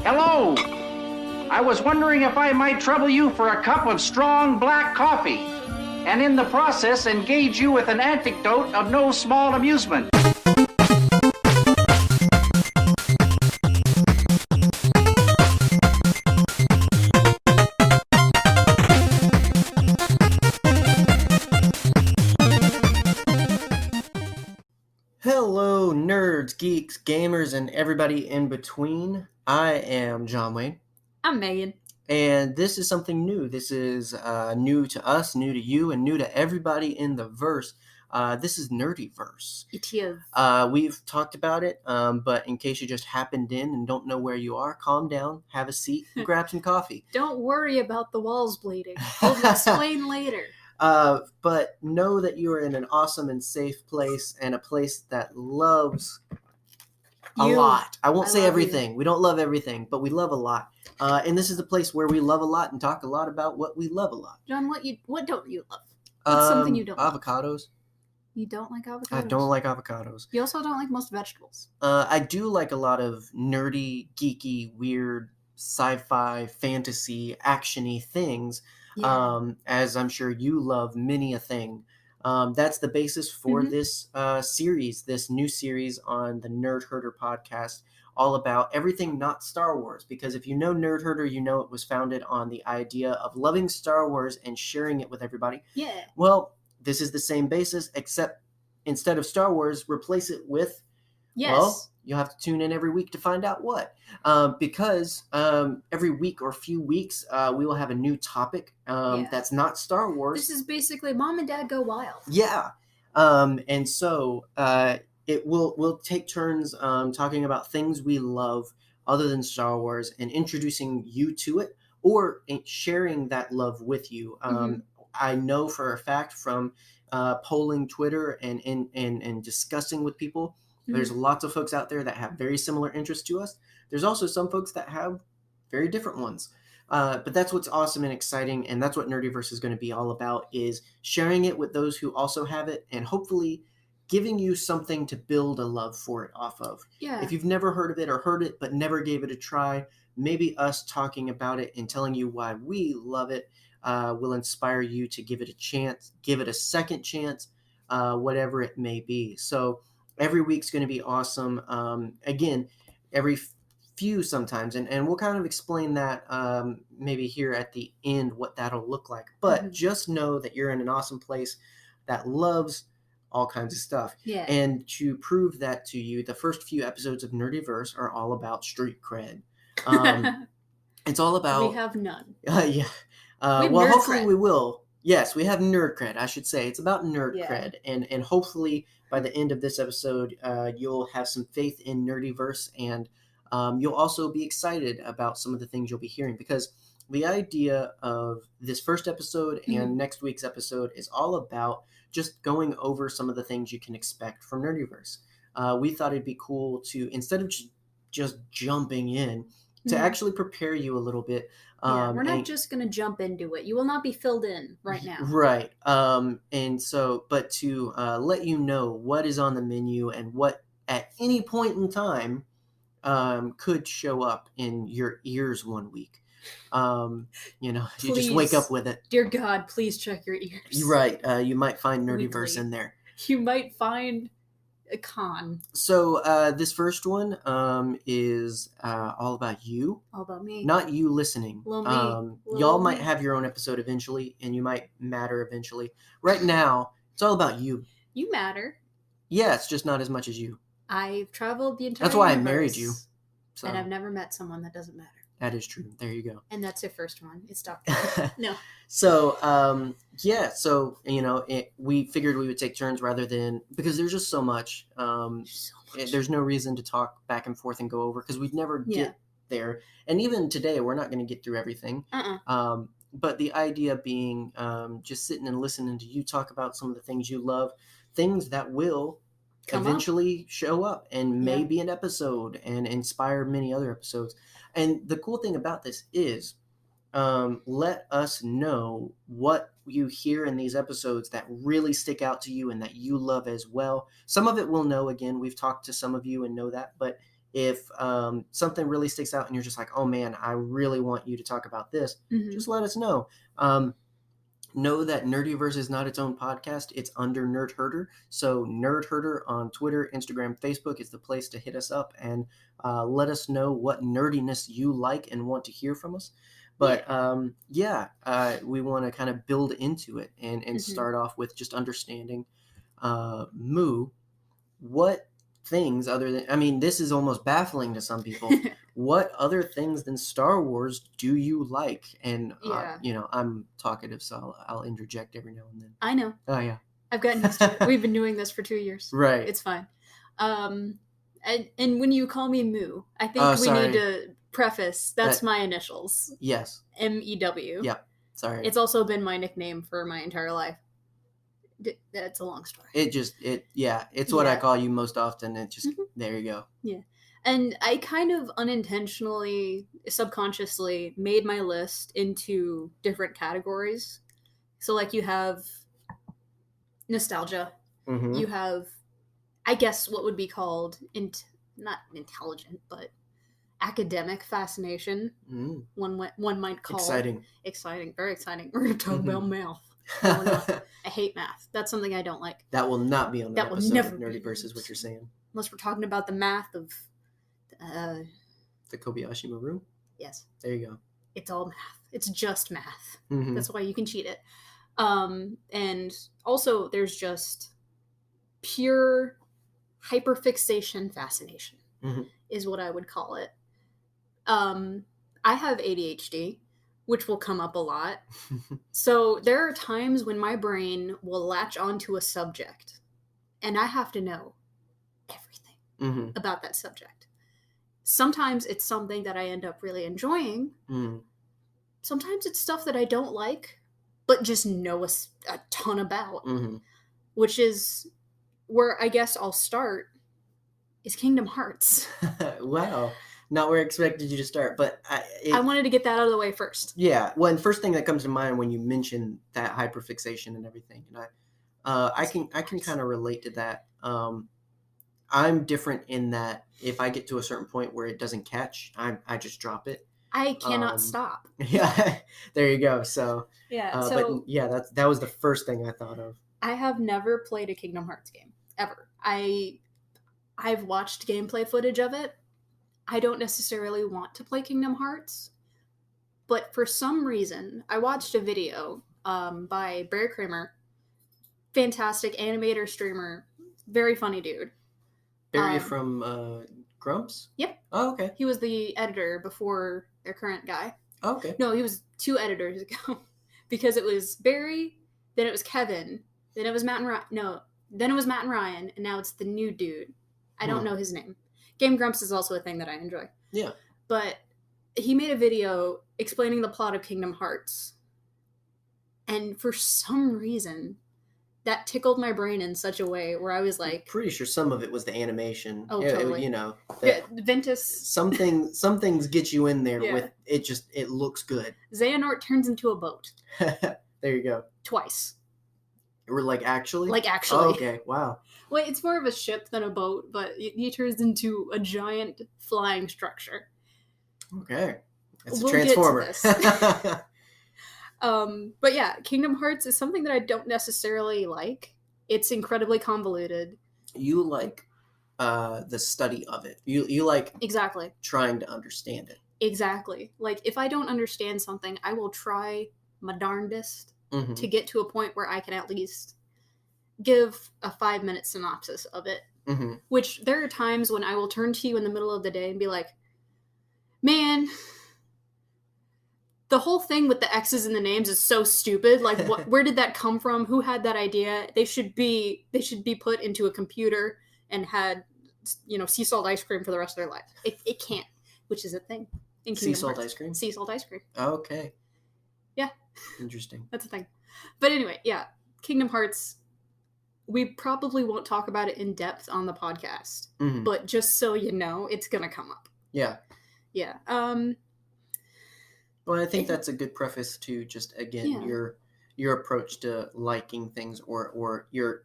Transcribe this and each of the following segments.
Hello! I was wondering if I might trouble you for a cup of strong black coffee, and in the process engage you with an anecdote of no small amusement. Hello, nerds, geeks, gamers, and everybody in between. I am John Wayne. I'm Megan. And this is something new. This is new to us, new to you, and new to everybody in the verse. This is NerdyVerse. It is. We've talked about it, but in case you just happened in and don't know where you are, calm down, have a seat, and grab some coffee. Don't worry about the walls bleeding. We'll explain later. But know that you are in an awesome and safe place, and a place that loves a lot. I won't say everything. We don't love everything, but we love a lot. And this is a place where we love a lot and talk a lot about what we love a lot. John, what don't you love? What's something you don't avocados. Love? You don't like avocados? I don't like avocados. You also don't like most vegetables. I do like a lot of nerdy, geeky, weird, sci-fi, fantasy, action-y things. Yeah. As I'm sure you love many a thing. That's the basis for this series, this new series on the Nerd Herder podcast, all about everything not Star Wars. Because if you know Nerd Herder, you know it was founded on the idea of loving Star Wars and sharing it with everybody. Yeah. Well, this is the same basis, except instead of Star Wars, replace it with, well, you'll have to tune in every week to find out what. Because every week or few weeks, we will have a new topic that's not Star Wars. This is basically Mom and Dad Go Wild. Yeah. And so we'll take turns talking about things we love other than Star Wars and introducing you to it or sharing that love with you. I know for a fact from polling Twitter and discussing with people, there's lots of folks out there that have very similar interests to us. There's also some folks that have very different ones. But that's what's awesome and exciting, and that's what NerdyVerse is going to be all about, is sharing it with those who also have it and hopefully giving you something to build a love for it off of. Yeah. If you've never heard of it or heard it but never gave it a try, maybe us talking about it and telling you why we love it will inspire you to give it a chance, give it a second chance, whatever it may be. So every week's going to be awesome. Again, every few sometimes, and we'll kind of explain that maybe here at the end what that'll look like. But just know that you're in an awesome place that loves all kinds of stuff. Yeah. And to prove that to you, the first few episodes of NerdyVerse are all about street cred. It's all about... We have none. Yeah. Well, hopefully we will. Yes, we have nerd cred, I should say. It's about nerd cred. And hopefully by the end of this episode, you'll have some faith in NerdyVerse, and you'll also be excited about some of the things you'll be hearing, because the idea of this first episode and next week's episode is all about just going over some of the things you can expect from NerdyVerse. We thought it'd be cool to, instead of just jumping in, to actually prepare you a little bit. We're not just going to jump into it. You will not be filled in right now. Right. And so, but to let you know what is on the menu and what at any point in time could show up in your ears one week. You just wake up with it. Dear God, please check your ears. You're right. You might find NerdyVerse in there. You might find a con. So this first one is all about you. All about me. Not you listening. Y'all might have your own episode eventually, and you might matter eventually. Right now, it's all about you. You matter. Yeah, it's just not as much as you. I've traveled the entire That's why universe, I married you. So. And I've never met someone that doesn't matter. That is true. There you go. And that's your first one. It's Dr. No. So, we figured we would take turns rather than, because there's just so much. There's no reason to talk back and forth and go over, because we'd never get there. And even today, we're not going to get through everything. But the idea being just sitting and listening to you talk about some of the things you love, things that will eventually show up and maybe an episode and inspire many other episodes. And the cool thing about this is let us know what you hear in these episodes that really stick out to you and that you love as well. Some of it we'll know. Again, we've talked to some of you and know that, but if something really sticks out and you're just like, oh man, I really want you to talk about this, just let us know. Know that NerdyVerse is not its own podcast. It's under Nerd Herder. So Nerd Herder on Twitter, Instagram, Facebook is the place to hit us up and let us know what nerdiness you like and want to hear from us. But we want to kind of build into it and start off with just understanding, Moo, what things other than, I mean, this is almost baffling to some people. What other things than Star Wars do you like? And, I'm talkative, so I'll interject every now and then. I know. Oh, yeah. I've gotten used to it. We've been doing this for 2 years. Right. It's fine. And when you call me Moo, I think we need to preface, that's my initials. Yes. MEW. Yeah. Sorry. It's also been my nickname for my entire life. That's a long story. It's what I call you most often. It just, there you go. Yeah. And I kind of unintentionally, subconsciously made my list into different categories. So like you have nostalgia. You have, I guess, what would be called, not intelligent, but academic fascination. One might call exciting, very exciting. We're going to talk about math. I hate math. That's something I don't like. That will not be on the episode never of Nerdyverse, is what you're saying. Unless we're talking about the math of the Kobayashi Maru. Yes. There you go. It's all math. It's just math. That's why you can cheat it. And also there's just pure hyperfixation fascination is what I would call it. I have ADHD, which will come up a lot. So there are times when my brain will latch onto a subject and I have to know everything about that subject. Sometimes it's something that I end up really enjoying. Sometimes it's stuff that I don't like, but just know a ton about, which is where I guess I'll start is Kingdom Hearts. Wow. Not where I expected you to start, but I wanted to get that out of the way first. Yeah. Well, and first thing that comes to mind when you mention that hyperfixation and everything, and I can kind of relate to that. I'm different in that if I get to a certain point where it doesn't catch, I just drop it. I cannot stop. Yeah, there you go. So yeah, that was the first thing I thought of. I have never played a Kingdom Hearts game ever. I've watched gameplay footage of it. I don't necessarily want to play Kingdom Hearts, but for some reason, I watched a video by Barry Kramer, fantastic animator, streamer, very funny dude. Barry from Grumps? Yep. Oh, okay. He was the editor before their current guy. Oh, okay. No, he was 2 editors ago. Because it was Barry, then it was Kevin, then it was Matt and Ryan. No, then it was Matt and Ryan, and now it's the new dude. I don't know his name. Game Grumps is also a thing that I enjoy. Yeah. But he made a video explaining the plot of Kingdom Hearts. And for some reason, that tickled my brain in such a way where I was like... I'm pretty sure some of it was the animation. Oh, totally. You know. Ventus... Some things get you in there with it it looks good. Xehanort turns into a boat. There you go. Twice. Or like actually? Like actually. Oh, okay, wow. Well, it's more of a ship than a boat, but he turns into a giant flying structure. Okay. It's a transformer. Get to this. But yeah, Kingdom Hearts is something that I don't necessarily like. It's incredibly convoluted. You like the study of it. You like exactly trying to understand it. Exactly. Like if I don't understand something, I will try my darndest to get to a point where I can at least give a 5-minute synopsis of it. Which there are times when I will turn to you in the middle of the day and be like, man, the whole thing with the X's in the names is so stupid. Like, where did that come from? Who had that idea? They should be put into a computer and had, sea salt ice cream for the rest of their life. It can't, which is a thing. In sea salt ice cream? Sea salt ice cream. Okay. Yeah. Interesting. That's a thing. But anyway, yeah. Kingdom Hearts, we probably won't talk about it in depth on the podcast. But just so you know, it's going to come up. Yeah. Yeah. Well, I think that's a good preface to just, again, your approach to liking things or your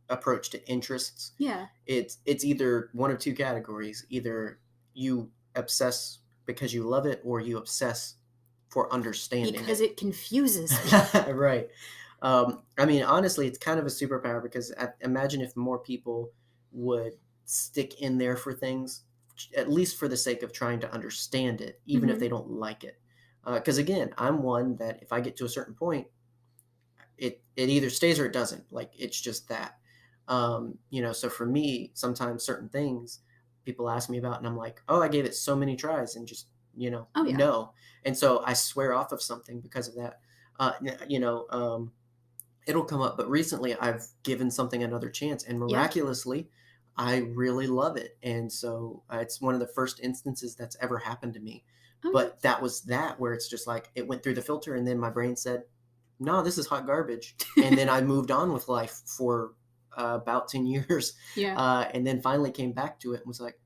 approach to interests. Yeah. It's either one of two categories. Either you obsess because you love it, or you obsess for understanding because it confuses me. right. I mean, honestly, it's kind of a superpower, because imagine if more people would stick in there for things, at least for the sake of trying to understand it, even if they don't like it. Because again, I'm one that if I get to a certain point, it either stays or it doesn't. Like, it's just that. So for me, sometimes certain things people ask me about, and I'm like, oh, I gave it so many tries, and just no. And so I swear off of something because of that. It'll come up. But recently I've given something another chance, and miraculously I really love it. And so it's one of the first instances that's ever happened to me. But that was that where it's just like it went through the filter, and then my brain said, no, this is hot garbage. And then I moved on with life for about 10 years. And then finally came back to it and was like,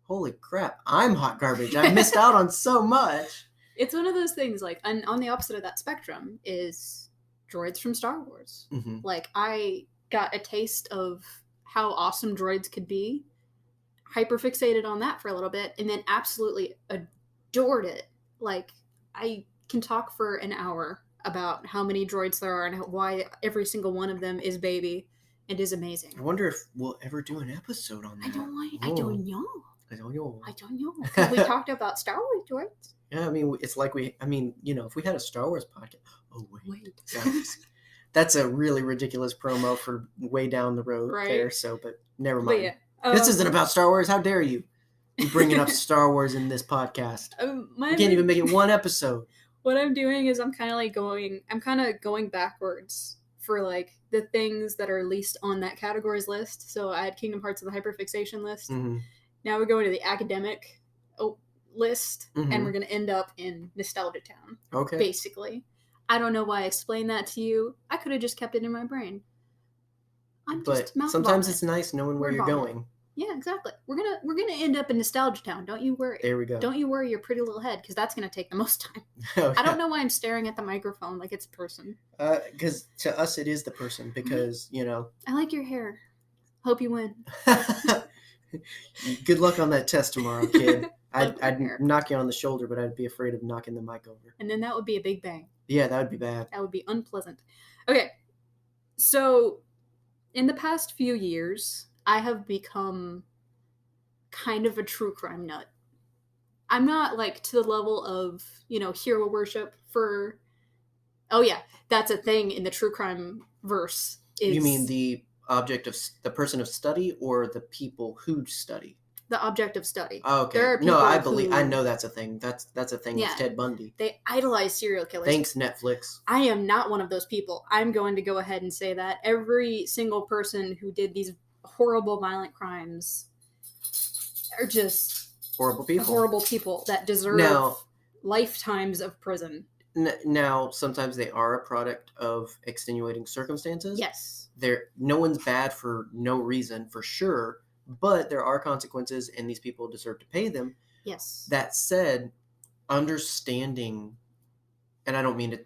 holy crap, I'm hot garbage. I missed out on so much. It's one of those things, like, on the opposite of that spectrum is droids from Star Wars. Like, I got a taste of how awesome droids could be, hyperfixated on that for a little bit, and then absolutely adored it. Like, I can talk for an hour about how many droids there are and why every single one of them is baby and is amazing. I wonder if we'll ever do an episode on that. I don't know. I Have we talked about Star Wars droids? Yeah, I mean, it's like if we had a Star Wars podcast. Oh, wait. That's a really ridiculous promo for way down the road there. So, but never mind. But this isn't about Star Wars. How dare you? You bringing up Star Wars in this podcast. You can't even make it one episode. What I'm doing is I'm kind of going backwards for like the things that are least on that categories list. So I had Kingdom Hearts on the hyperfixation list. Now we're going to the academic list, and we're going to end up in Nostalgia Town. Okay. Basically. I don't know why I explained that to you. I could have just kept it in my brain. But sometimes it's nice knowing where you're going. Yeah, exactly. We're gonna end up in Nostalgia Town. Don't you worry. There we go. Don't you worry your pretty little head, because that's gonna take the most time. I don't know why I'm staring at the microphone like it's a person. Because to us it is the person. Because I like your hair. Hope you win. Good luck on that test tomorrow, kid. I'd knock you on the shoulder, but I'd be afraid of knocking the mic over. And then that would be a big bang. Yeah, that would be bad. That would be unpleasant. Okay, so in the past few years, I have become kind of a true crime nut. I'm not like to the level of, hero worship for... Oh yeah, that's a thing in the true crime verse. You mean the object of the person of study, or the people who study? The object of study. Oh, okay. I know that's a thing. That's a thing with Ted Bundy. They idolize serial killers. Thanks, Netflix. I am not one of those people. I'm going to go ahead and say that every single person who did these horrible, violent crimes are just horrible people that deserve lifetimes of prison. Now, sometimes they are a product of extenuating circumstances. Yes. No one's bad for no reason, for sure. But there are consequences, and these people deserve to pay them. Yes. That said, understanding, and I don't mean to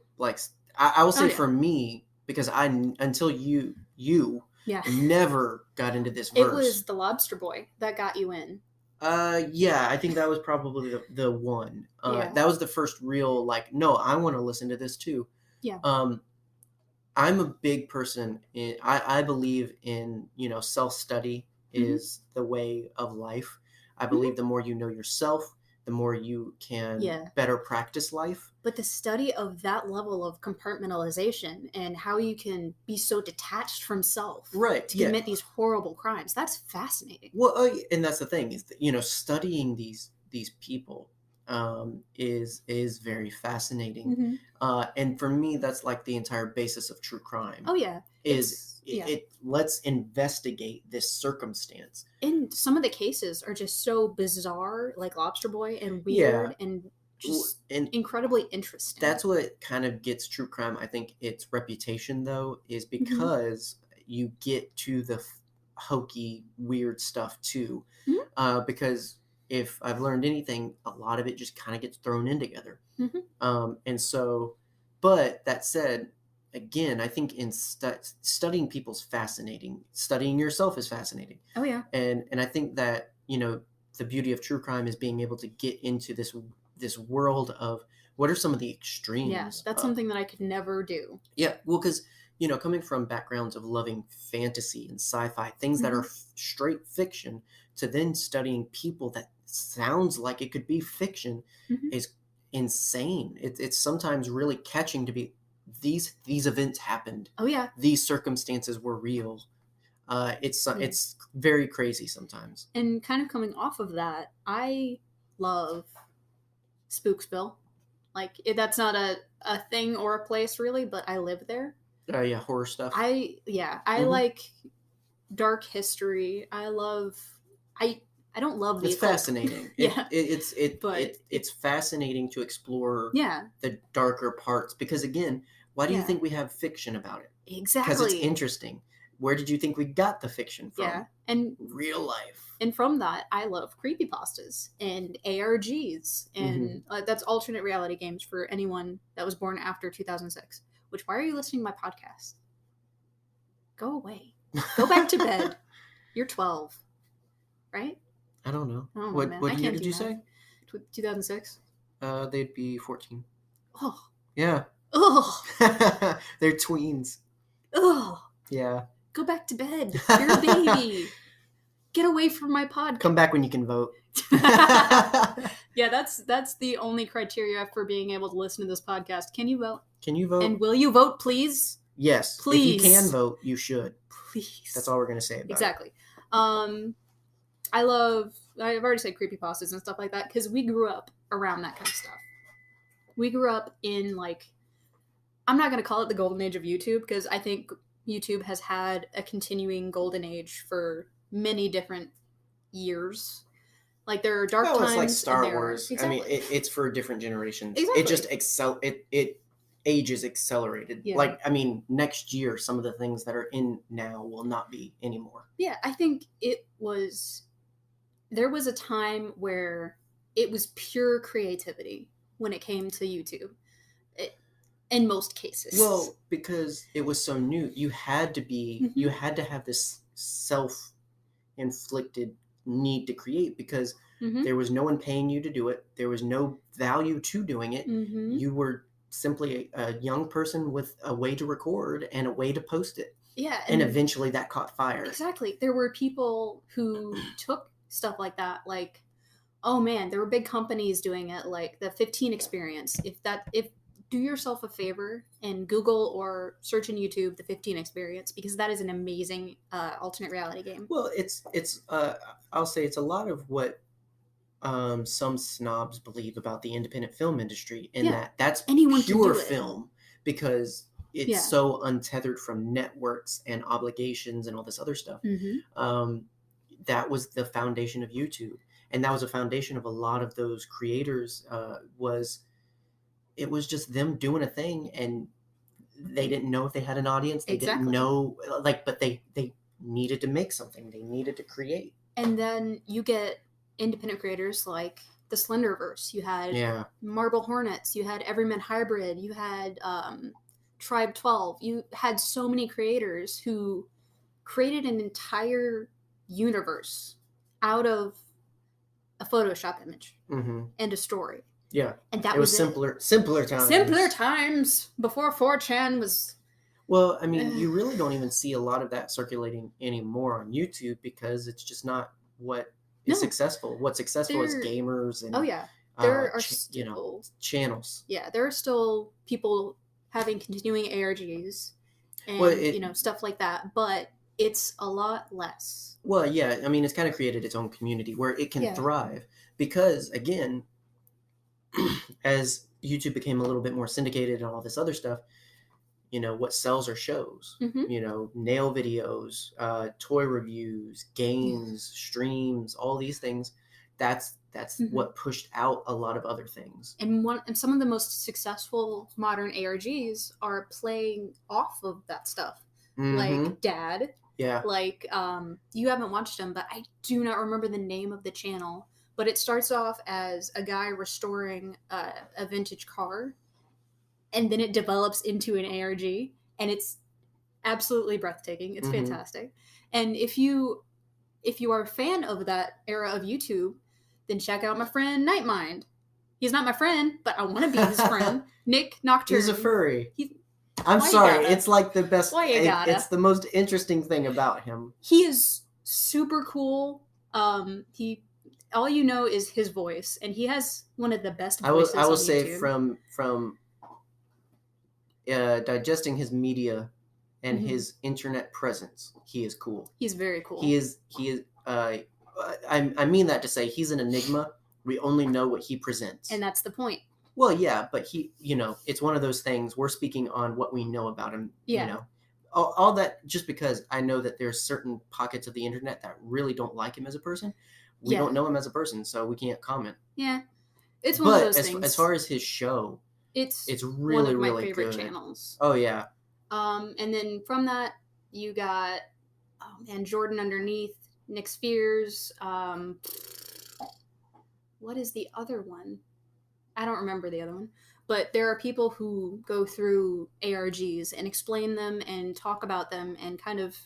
I will say for me, because until you never got into this verse. It was the Lobster Boy that got you in. Yeah, I think that was probably the one. That was the first real no, I want to listen to this too. Yeah. I'm a big person. I believe in self-study is the way of life. I believe the more you know yourself, the more you can better practice life. But the study of that level of compartmentalization and how you can be so detached from self to commit these horrible crimes, that's fascinating. Well, and that's the thing is that, studying these people is very fascinating. And for me, that's like the entire basis of true crime. Oh yeah. Let's investigate this circumstance. And some of the cases are just so bizarre, like Lobster Boy, and weird and just incredibly interesting. That's what kind of gets true crime, I think, its reputation, though, is because you get to the hokey, weird stuff, too. Because if I've learned anything, a lot of it just kind of gets thrown in together. And so, but that said, again, I think in studying people's fascinating. Studying yourself is fascinating. Oh yeah. And I think that, the beauty of true crime is being able to get into this world of what are some of the extremes. Yeah, that's something that I could never do. Yeah, well, because, you know, coming from backgrounds of loving fantasy and sci-fi, things that are straight fiction, to then studying people that sounds like it could be fiction is insane. It's sometimes really catching to be, these events happened. Oh, yeah. These circumstances were real. It's very crazy sometimes. And kind of coming off of that, I love Spooksville. Like, that's not a thing or a place really, but I live there. Yeah, horror stuff. I like dark history. I don't love the It's fascinating. Yeah. It's fascinating to explore Yeah. the darker parts, because again, why do you think we have fiction about it? Exactly. Because it's interesting. Where did you think we got the fiction from? Yeah. And real life. And from that, I love creepypastas and ARGs, and that's alternate reality games for anyone that was born after 2006. Which, why are you listening to my podcast? Go away. Go back to bed. You're 12, right? I don't know. Oh, what man. what year did you say? 2006. They'd be 14. Oh. Yeah. Oh. They're tweens. Oh. Yeah. Go back to bed. You're a baby. Get away from my podcast. Come back when you can vote. Yeah, that's the only criteria for being able to listen to this podcast. Can you vote? Can you vote? And will you vote, please? Yes. Please. If you can vote, you should. Please. That's all we're going to say about exactly. I've already said creepypastas and stuff like that, because we grew up around that kind of stuff. We grew up in, like, I'm not going to call it the golden age of YouTube, because I think YouTube has had a continuing golden age for many different years. Like, there are dark times. It's like Star Wars. Exactly. I mean, it's for different generations. Exactly. It just it ages accelerated. Yeah. Like, I mean, next year, some of the things that are in now will not be anymore. Yeah, I think there was a time where it was pure creativity when it came to YouTube. In most cases. Well, because it was so new, you had to have this self-inflicted need to create, because there was no one paying you to do it. There was no value to doing it. You were simply a young person with a way to record and a way to post it. Yeah. And eventually that caught fire. Exactly. There were people who took stuff like that, like, oh man, there were big companies doing it, like the 15 experience. If do yourself a favor and Google or search in YouTube the 15 experience, because that is an amazing alternate reality game. Well, it's I'll say it's a lot of what some snobs believe about the independent film industry, and that's anyone pure film, because it's so untethered from networks and obligations and all this other stuff. That was the foundation of YouTube, and that was a foundation of a lot of those creators. It was just them doing a thing, and they didn't know if they had an audience. They didn't know, but they needed to make something. They needed to create. And then you get independent creators like the Slenderverse. You had Marble Hornets. You had Everyman Hybrid. You had Tribe 12. You had so many creators who created an entire universe out of a Photoshop image and a story. Yeah, and that was simpler times. Simpler times before 4chan was. Well, I mean, you really don't even see a lot of that circulating anymore on YouTube, because it's just not what is successful. What's successful is gamers and there are still channels. Yeah, there are still people having continuing ARGs and stuff like that, but it's a lot less. Well, yeah, I mean, it's kind of created its own community where it can thrive, because again, as YouTube became a little bit more syndicated and all this other stuff, what sells are shows, nail videos, toy reviews, games, streams, all these things. That's what pushed out a lot of other things. And some of the most successful modern ARGs are playing off of that stuff. Like Dad. Yeah. Like, you haven't watched them, but I do not remember the name of the channel. But it starts off as a guy restoring a vintage car, and then it develops into an ARG, and it's absolutely breathtaking. It's fantastic. And if you are a fan of that era of YouTube, Then check out my friend Nightmind. He's not my friend, but I want to be his friend. Nick Nocturne. He's a furry. Why I'm you sorry. gotta? It's like the best. Why you gotta? It's the most interesting thing about him. He is super cool. All you know is his voice, and he has one of the best voices. I will on say YouTube. from digesting his media and Mhm. his internet presence, he is cool. He's very cool. He is. I mean that to say he's an enigma. We only know what he presents. And that's the point. Well, yeah, but he, it's one of those things. We're speaking on what we know about him. Yeah. All that just because I know that there's certain pockets of the internet that really don't like him as a person. We don't know him as a person, so we can't comment. Yeah, it's one of those things. As far as his show, it's really, one of my really favorite good. channels. Oh yeah. And then from that you got Jordan Underneath, Nick Spears. What is the other one? I don't remember the other one. But there are people who go through ARGs and explain them and talk about them and kind of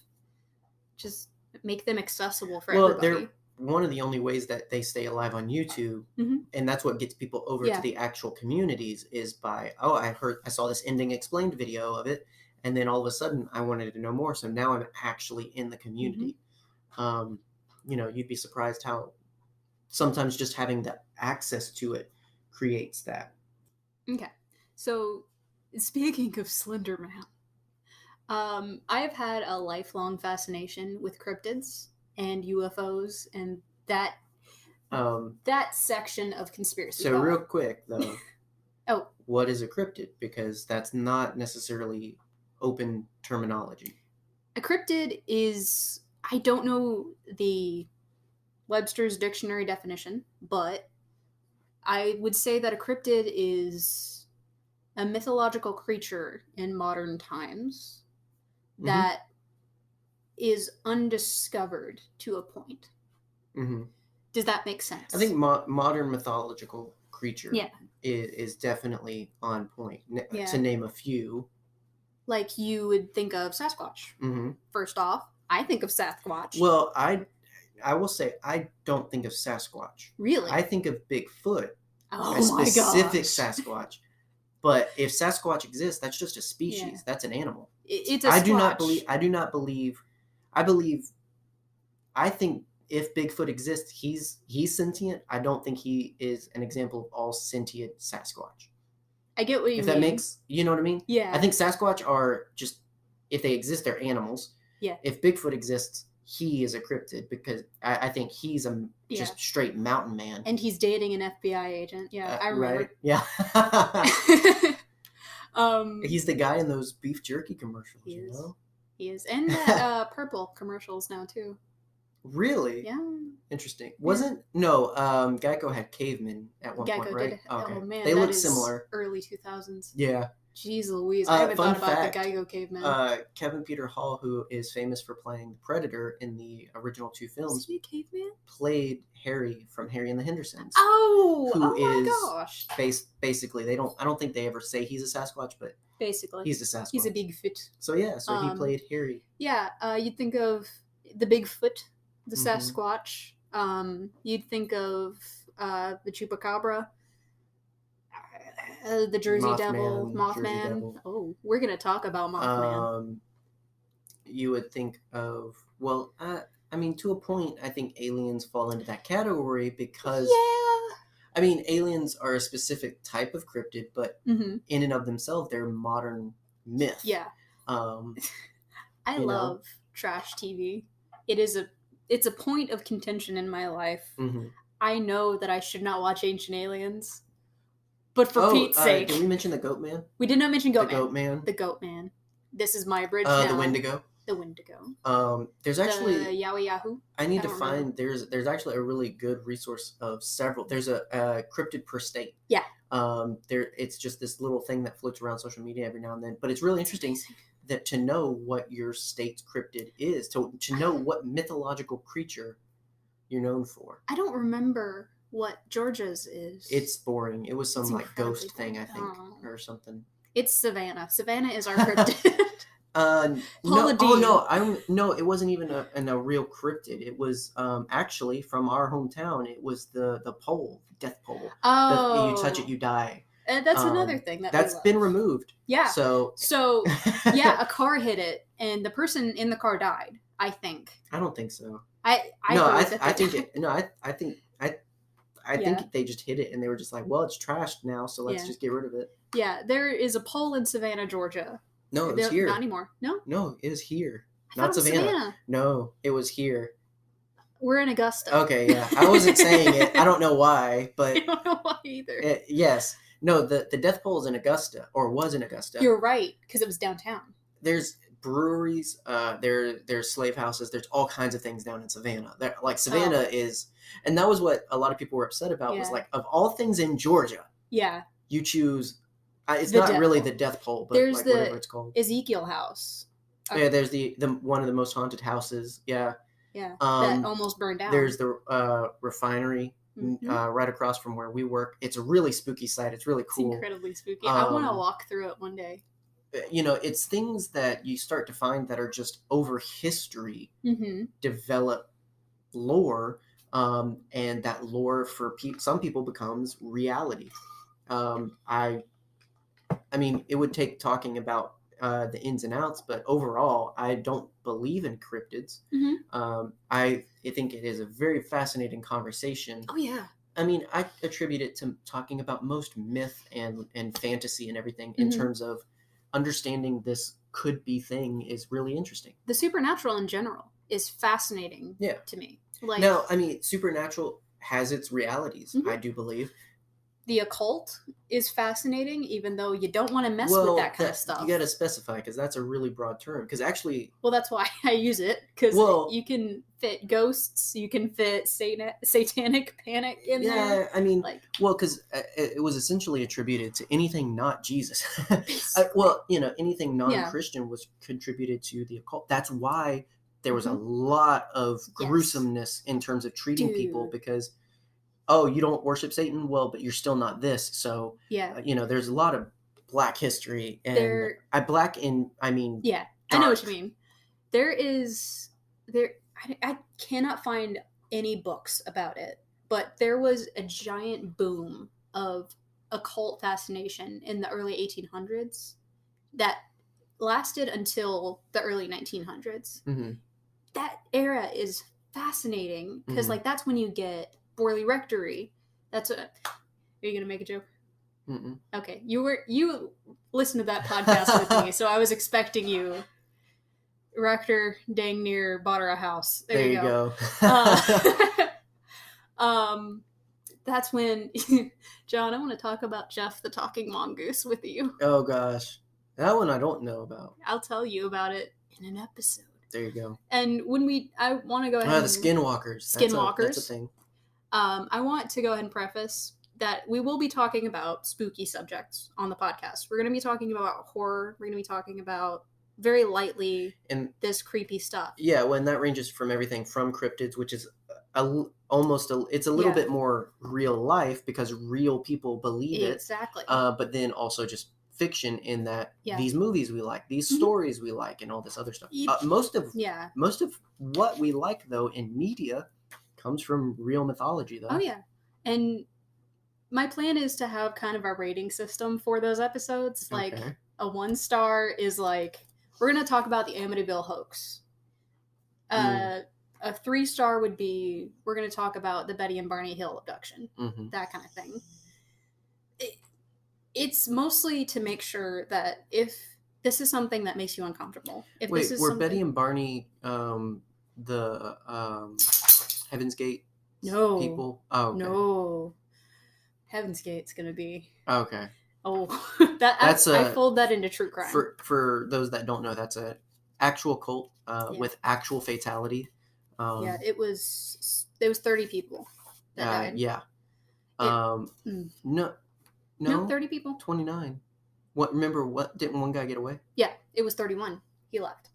just make them accessible for everybody. They're one of the only ways that they stay alive on YouTube, and that's what gets people over to the actual communities is by, I saw this ending explained video of it, and then all of a sudden I wanted to know more, so now I'm actually in the community. You'd be surprised how sometimes just having the access to it creates that. Okay, so speaking of Slender Man, I have had a lifelong fascination with cryptids and UFOs and that section of conspiracy. So real quick though, oh, what is a cryptid? Because that's not necessarily open terminology. A cryptid is, I don't know the Webster's dictionary definition, but I would say that a cryptid is a mythological creature in modern times that is undiscovered to a point. Does that make sense? I think modern mythological creature is definitely on point. To name a few. Like you would think of Sasquatch. First off, I think of Sasquatch. Well, I will say I don't think of Sasquatch. Really? I think of Bigfoot. Oh a specific gosh. Sasquatch. But if Sasquatch exists, that's just a species. Yeah. That's an animal. It's a squatch. I think if Bigfoot exists, he's sentient. I don't think he is an example of all sentient Sasquatch. I get what you mean. If that makes, you know what I mean? Yeah. I think Sasquatch are just, if they exist, they're animals. Yeah. If Bigfoot exists, he is a cryptid because I think he's a just straight mountain man. And he's dating an FBI agent. Yeah, I remember. Right? Yeah. He's the guy in those beef jerky commercials, He is. And that purple commercials now, too. Really? Yeah. Interesting. Geico had cavemen at one point, right? Did. Okay. Oh, man. They look similar. Early 2000s. Yeah. Jeez Louise. I haven't thought about the Geico caveman. Kevin Peter Hall, who is famous for playing the Predator in the original 2 films, is he a caveman? Played Harry from Harry and the Hendersons. Oh! My gosh. Basically, I don't think they ever say he's a Sasquatch, but basically he's a Sasquatch. He's a Bigfoot. So yeah, he played Harry. Yeah, you'd think of the Bigfoot, the Sasquatch. You'd think of the Chupacabra. The Jersey Devil, Mothman. Jersey Devil. Oh, we're gonna talk about Mothman. You would think of to a point. I think aliens fall into that category because aliens are a specific type of cryptid, but in and of themselves, they're modern myth. Yeah. I love trash TV. It's a point of contention in my life. I know that I should not watch Ancient Aliens. But for Pete's sake. Did we mention the Goat Man? We did not mention Goat Man. The Goat Man. This is my bridge now. The Wendigo. The Wendigo. There's actually... The Yowie Yahoo. I need to find... There's actually a really good resource of several... There's a cryptid per state. Yeah. It's just this little thing that floats around social media every now and then. But it's really interesting that to know what your state's cryptid is. To know what mythological creature you're known for. I don't remember... what Georgia's is. It's boring. It was some ghost thing, I think, or something. It's Savannah. Savannah is our cryptid. No, Paula oh Deen. no, it wasn't even a real cryptid. It was actually from our hometown. It was the pole, death pole. You touch it, you die. And that's another thing that's been removed. Yeah. So yeah, a car hit it, and the person in the car died. I think. I don't think so. I think they just hit it and they were just like, well, it's trashed now, so let's just get rid of it. Yeah, there is a pole in Savannah, Georgia. No, it's here. Not anymore. No, it was here. Not Savannah. No, it was here. We're in Augusta. Okay, yeah. I wasn't saying it. I don't know why, but I don't know why either. Yes. No, the death pole is in Augusta, or was in Augusta. You're right, because it was downtown. There's breweries, there's slave houses, there's all kinds of things down in Savannah. Savannah is, and that was what a lot of people were upset about, was like, of all things in Georgia, you choose, it's not really the death pole, but there's whatever it's called. Ezekiel house. Yeah, there's the one of the most haunted houses. Yeah. Yeah, that almost burned down. There's the refinery. Right across from where we work. It's a really spooky site. It's really cool. It's incredibly spooky. I want to walk through it one day. It's things that you start to find that are just over history develop lore, and that lore for some people becomes reality. I mean, it would take talking about the ins and outs, but overall, I don't believe in cryptids. I think it is a very fascinating conversation. Oh yeah. I mean, I attribute it to talking about most myth and fantasy and everything in terms of understanding this could be thing is really interesting. The supernatural in general is fascinating to me. Like, now, I mean, supernatural has its realities, I do believe. The occult is fascinating, even though you don't want to mess with that kind of stuff. You got to specify, because that's a really broad term. Because actually, well, that's why I use it, because you can fit ghosts, you can fit satanic panic in there. Yeah, I mean, because it was essentially attributed to anything not Jesus. Anything non-Christian was contributed to the occult. That's why there was a lot of gruesomeness in terms of treating people, because you don't worship Satan? Well, but you're still not this. So, there's a lot of black history. And I mean... Yeah, dark. I know what you mean. I cannot find any books about it, but there was a giant boom of occult fascination in the early 1800s that lasted until the early 1900s. That era is fascinating, because, that's when you get Borley Rectory. Are you gonna make a joke? Okay, you listened to that podcast with me, so I was expecting you. Rector dang near bought her a house. There you go. That's when John, I want to talk about Jeff the Talking Mongoose with you. Oh gosh, that one I don't know about. I'll tell you about it in an episode. There you go. And I want to go ahead. The Skinwalkers. That's a thing. I want to go ahead and preface that we will be talking about spooky subjects on the podcast. We're going to be talking about horror. We're going to be talking about very lightly this creepy stuff. Yeah, when that ranges from everything from cryptids, which is it's a little bit more real life because real people believe it. Exactly. But then also just fiction in that these movies we like, these stories we like, and all this other stuff. Most of what we like, though, in media comes from real mythology, though. Oh yeah. And my plan is to have kind of a rating system for those episodes. Like a 1-star is like, we're going to talk about the Amityville hoax. A 3-star would be, we're going to talk about the Betty and Barney Hill abduction. That kind of thing. It's mostly to make sure that if this is something that makes you uncomfortable. Were Betty and Barney the Heaven's Gate people? Oh, okay. No. Heaven's Gate's gonna be... Okay. Oh, I fold that into true crime. For those that don't know, that's an actual cult with actual fatality. It was 30 people that died. Yeah. No, 30 people. 29. Didn't one guy get away? Yeah, it was 31. He left.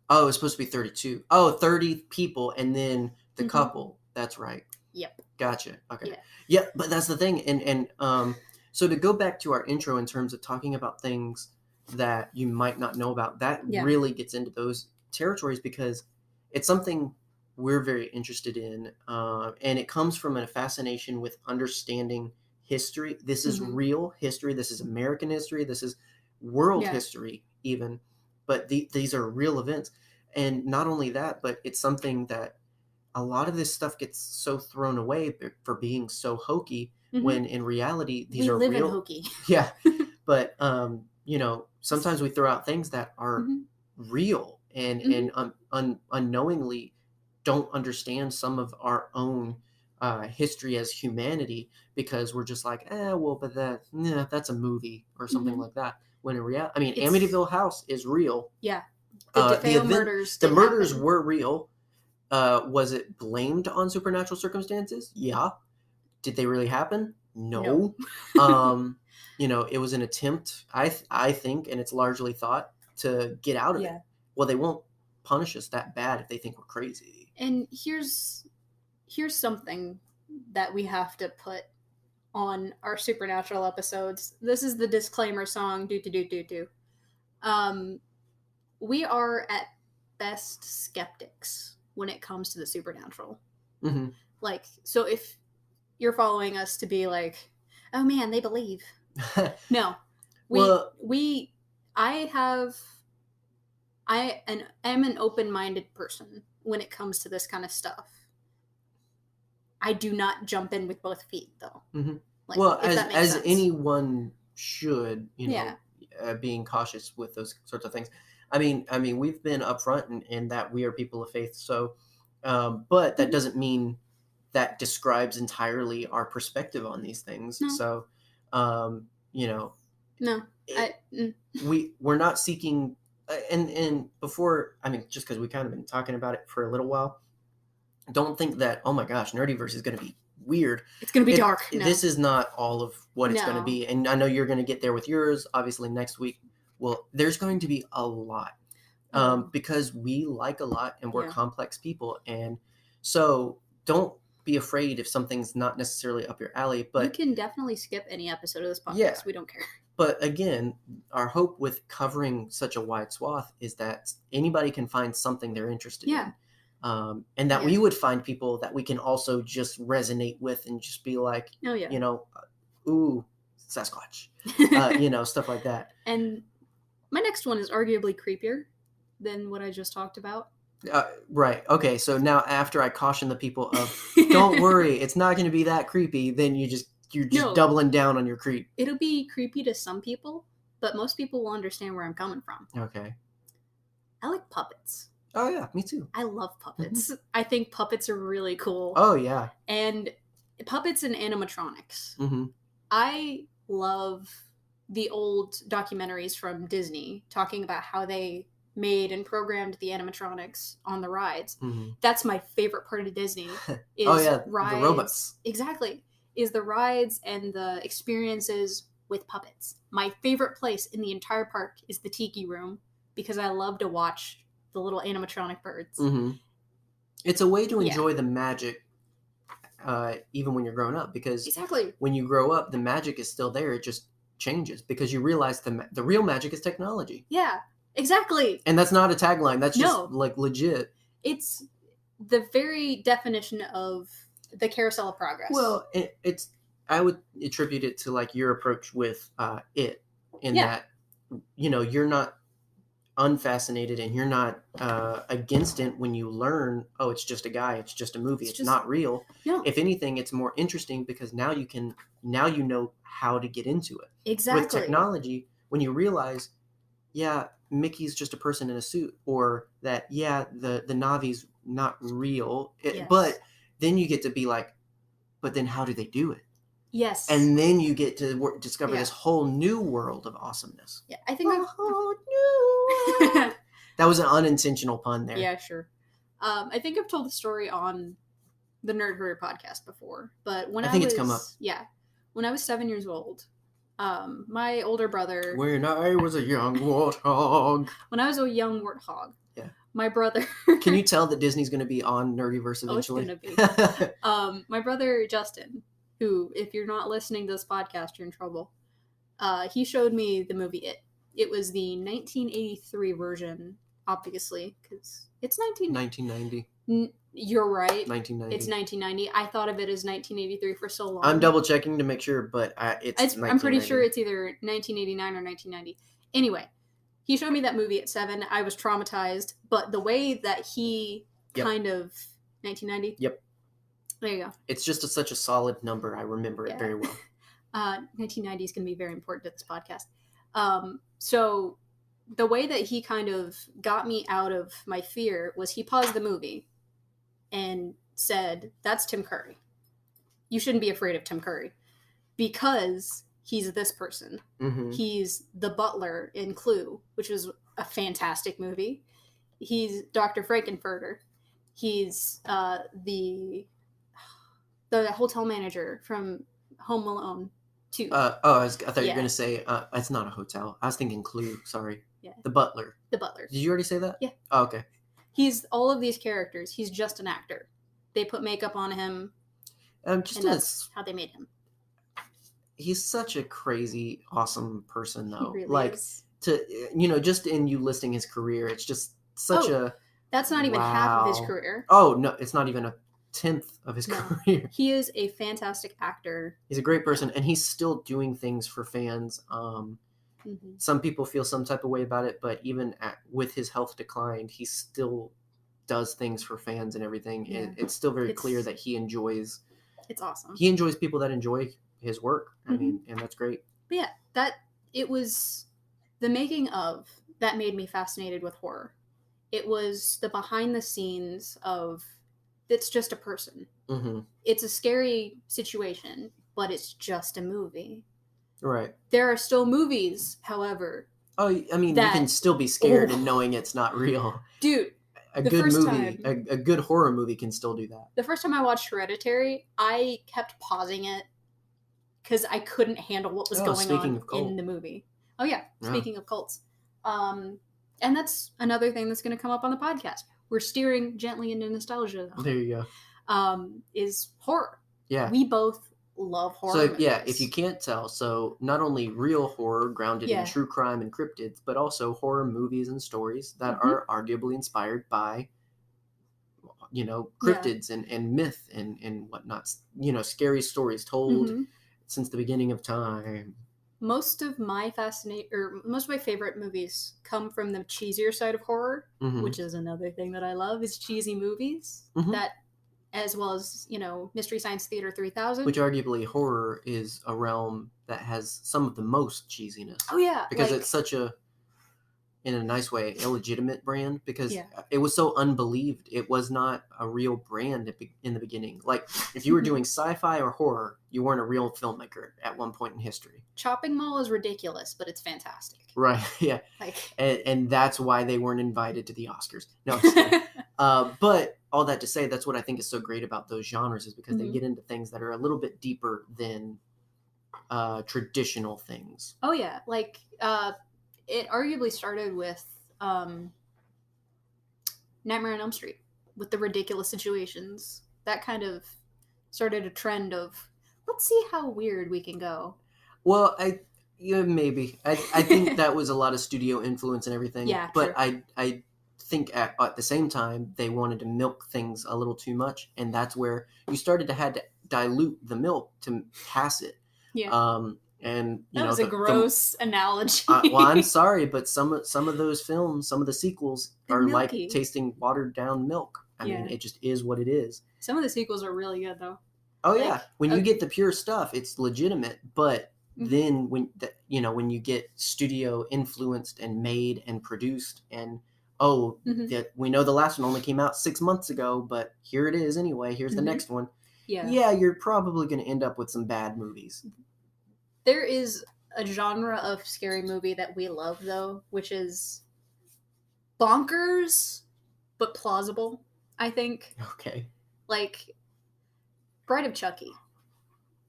Oh, it was supposed to be 32. Oh, 30 people and then the couple. That's right. Yep. Gotcha. Okay. Yeah, but that's the thing. And so to go back to our intro in terms of talking about things that you might not know about, that Yeah. really gets into those territories because it's something we're very interested in, and it comes from a fascination with understanding history. This is real history. This is American history. This is world history even, but these are real events. And not only that, but it's something that a lot of this stuff gets so thrown away for being so hokey, when in reality these are live real. in hokey. Yeah, but sometimes we throw out things that are real and unknowingly don't understand some of our own history as humanity, because we're just like, but that's a movie or something like that. When in reality, I mean, Amityville House is real. Yeah, the murders. The murders were real. Was it blamed on supernatural circumstances? Yeah. Did they really happen? No. It was an attempt, I think, and it's largely thought, to get out of it. Well, they won't punish us that bad if they think we're crazy. And here's something that we have to put on our supernatural episodes. This is the disclaimer song. We are at best skeptics when it comes to the supernatural. Like, so if you're following us to be like, oh man, they believe. No, I am an open-minded person when it comes to this kind of stuff. I do not jump in with both feet, though. Like, well, as anyone should, being cautious with those sorts of things. I mean, we've been upfront in that we are people of faith. So, but that doesn't mean that describes entirely our perspective on these things. No. So, we're not seeking. And before, just because we kind of been talking about it for a little while, don't think that, oh my gosh, NerdyVerse is going to be weird. It's going to be dark. No. This is not all of what it's going to be. And I know you're going to get there with yours, obviously, next week. Well, there's going to be a lot, because we like a lot and we're complex people. And so don't be afraid if something's not necessarily up your alley. But you can definitely skip any episode of this podcast. Yeah. We don't care. But again, our hope with covering such a wide swath is that anybody can find something they're interested in. And that we would find people that we can also just resonate with and just be like, ooh, Sasquatch, stuff like that. And my next one is arguably creepier than what I just talked about. Right. Okay. So now after I caution the people of, don't worry, it's not going to be that creepy, then you're just doubling down on your creep. It'll be creepy to some people, but most people will understand where I'm coming from. Okay. I like puppets. Oh, yeah, me too. I love puppets. I think puppets are really cool. Oh, yeah. And puppets and animatronics. I love the old documentaries from Disney talking about how they made and programmed the animatronics on the rides. That's my favorite part of Disney. Is rides. The robots. Exactly. Is the rides and the experiences with puppets. My favorite place in the entire park is the Tiki Room, because I love to watch the little animatronic birds. It's a way to enjoy the magic, even when you're growing up, because when you grow up, the magic is still there. It just changes because you realize the real magic is technology. Yeah, exactly. And that's not a tagline. That's just like legit. It's the very definition of the carousel of progress. Well, I would attribute it to like your approach with it, in that, you're not unfascinated and you're not against it when you learn, it's just a guy, it's just a movie, it's not real. No. If anything, it's more interesting because now you know how to get into it. Exactly. With technology, when you realize, Mickey's just a person in a suit, or that the Navi's not real, but then you get to be like, but then how do they do it? Yes. And then you get to discover this whole new world of awesomeness. Yeah, I think a whole new world. That was an unintentional pun there. Yeah, sure. I think I've told the story on the NerdyVerse podcast before, but when it's come up. Yeah. When I was 7 years old, my older brother... When I was a young warthog. When I was a young warthog. Yeah. My brother... Can you tell that Disney's going to be on NerdyVerse eventually? Oh, it's going to be. My brother, Justin, who, if you're not listening to this podcast, you're in trouble. He showed me the movie It. It was the 1983 version, obviously, because it's 1990. You're right. 1990. It's 1990. I thought of it as 1983 for so long. I'm double checking to make sure, but I'm pretty sure it's either 1989 or 1990. Anyway, he showed me that movie at 7. I was traumatized, but the way that he kind of 1990. Yep. There you go. It's just such a solid number. I remember it very well. 1990 is going to be very important to this podcast. So the way that he kind of got me out of my fear was he paused the movie and said, "That's Tim Curry. You shouldn't be afraid of Tim Curry because he's this person. Mm-hmm. He's the butler in Clue, which is a fantastic movie. He's Dr. Frankenfurter. He's the hotel manager from Home Alone 2. I thought you were going to say, it's not a hotel. I was thinking Clue. Sorry. Yeah. The butler. The butler. Did you already say that? Yeah. Oh, okay. He's all of these characters. He's just an actor. They put makeup on him. And that's how they made him. He's such a crazy, awesome person, though. He really is. Just in you listing his career, it's just such a... That's not even half of his career. Oh, no, it's not even a 10th of his career. He is a fantastic actor. He's a great person, and he's still doing things for fans. Some people feel some type of way about it, but even with his health declined, he still does things for fans and everything. Yeah. It's still very clear that he enjoys... It's awesome. He enjoys people that enjoy his work. I mean, and that's great. But yeah, it was the making of that made me fascinated with horror. It was the behind the scenes of it's just a person. Mm-hmm. It's a scary situation, but it's just a movie. Right. There are still movies, however. Oh, I mean, you can still be scared and knowing it's not real. Dude, a good horror movie can still do that. The first time I watched Hereditary, I kept pausing it because I couldn't handle what was going on in the movie. Oh, yeah. Speaking of cults. And that's another thing that's going to come up on the podcast. We're steering gently into nostalgia. There you go. Is horror. Yeah. We both love horror movies. If you can't tell, so not only real horror grounded in true crime and cryptids, but also horror movies and stories that are arguably inspired by, cryptids and myth and whatnot. Scary stories told since the beginning of time. Most of my favorite movies come from the cheesier side of horror, which is another thing that I love is cheesy movies that, as well as, Mystery Science Theater 3000. Which arguably horror is a realm that has some of the most cheesiness. Oh, yeah. Because it's such a, in a nice way, illegitimate brand because it was so unbelieved. It was not a real brand in the beginning. Like, if you were doing sci-fi or horror, you weren't a real filmmaker at one point in history. Chopping Mall is ridiculous, but it's fantastic. Right, yeah. And that's why they weren't invited to the Oscars. No, I'm just kidding. But all that to say, that's what I think is so great about those genres is because they get into things that are a little bit deeper than traditional things. Oh, yeah. Like, it arguably started with Nightmare on Elm Street, with the ridiculous situations. That kind of started a trend of, let's see how weird we can go. Well, maybe. I think that was a lot of studio influence and everything. Yeah, but true. I think at the same time, they wanted to milk things a little too much, and that's where you started to had to dilute the milk to pass it. Yeah. And that was a gross analogy. Well, I'm sorry, but some of those films, some of the sequels are milky. Like tasting watered down milk. I mean, it just is what it is. Some of the sequels are really good, though. Oh yeah, when you get the pure stuff, it's legitimate. But then when you get studio influenced and made and produced, and we know the last one only came out 6 months ago, but here it is anyway. Here's the next one. Yeah, you're probably going to end up with some bad movies. There is a genre of scary movie that we love, though, which is bonkers, but plausible, I think. Okay. Like, Bride of Chucky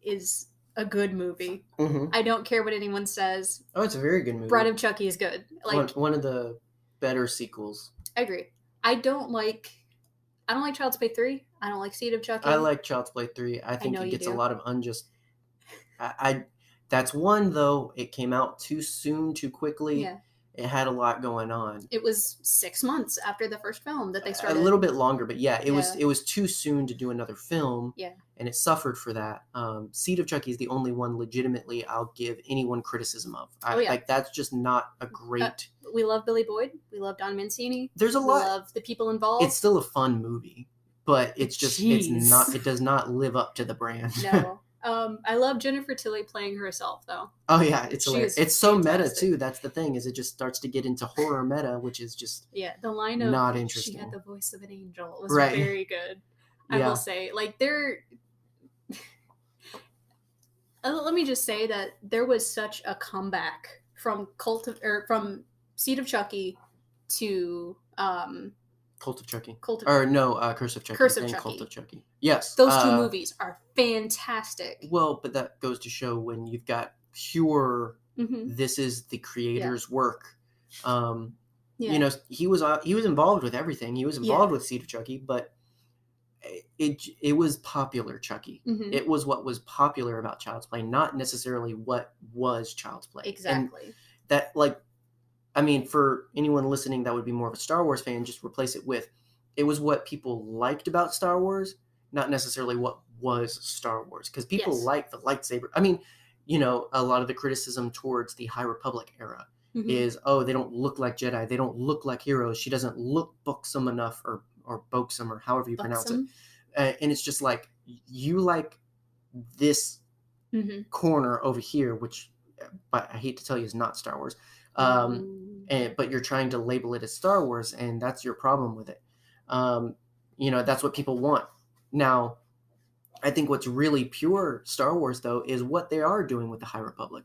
is a good movie. I don't care what anyone says. Oh, it's a very good movie. Bride of Chucky is good. Like one of the better sequels. I agree. I don't like Child's Play 3. I don't like Seed of Chucky. I like Child's Play 3. I think it gets a lot of unjust... That's one, though. It came out too soon, too quickly. Yeah. It had a lot going on. It was 6 months after the first film that they started. A little bit longer, but yeah, it Yeah. was too soon to do another film. Yeah. And it suffered for that. Seed of Chucky is the only one legitimately I'll give anyone criticism of. Like, that's just not a great... we love Billy Boyd. We love Don Mancini. There's a lot. We love the people involved. It's still a fun movie, but it's just, it does not live up to the brand. No. I love Jennifer Tilly playing herself, though. Oh, yeah, it's hilarious. It's so fantastic. meta, too. That's the thing, is it just starts to get into horror meta, which is just the line of not interesting. She had the voice of an angel was Right. very good. I will say, like, let me just say that there was such a comeback from Seed of Chucky to Cult of Chucky. Curse of Chucky. Curse of Cult of Chucky. Yes. Those two movies are fantastic. Well, but that goes to show when you've got pure, this is the creator's work. You know, he was involved with everything. He was involved with Seed of Chucky, but it was popular Chucky. It was what was popular about Child's Play, not necessarily what was Child's Play. Exactly. And that, like, I mean, for anyone listening that would be more of a Star Wars fan, just replace it with, it was what people liked about Star Wars, not necessarily what was Star Wars. Because people like the lightsaber. I mean, you know, a lot of the criticism towards the High Republic era is, they don't look like Jedi. They don't look like heroes. She doesn't look buxom enough, or boxom, or however you pronounce it. And it's just like, you like this corner over here, which, but I hate to tell you, is not Star Wars. But you're trying to label it as Star Wars, and that's your problem with it. You know, that's what people want. Now, I think what's really pure Star Wars, though, is what they are doing with the High Republic.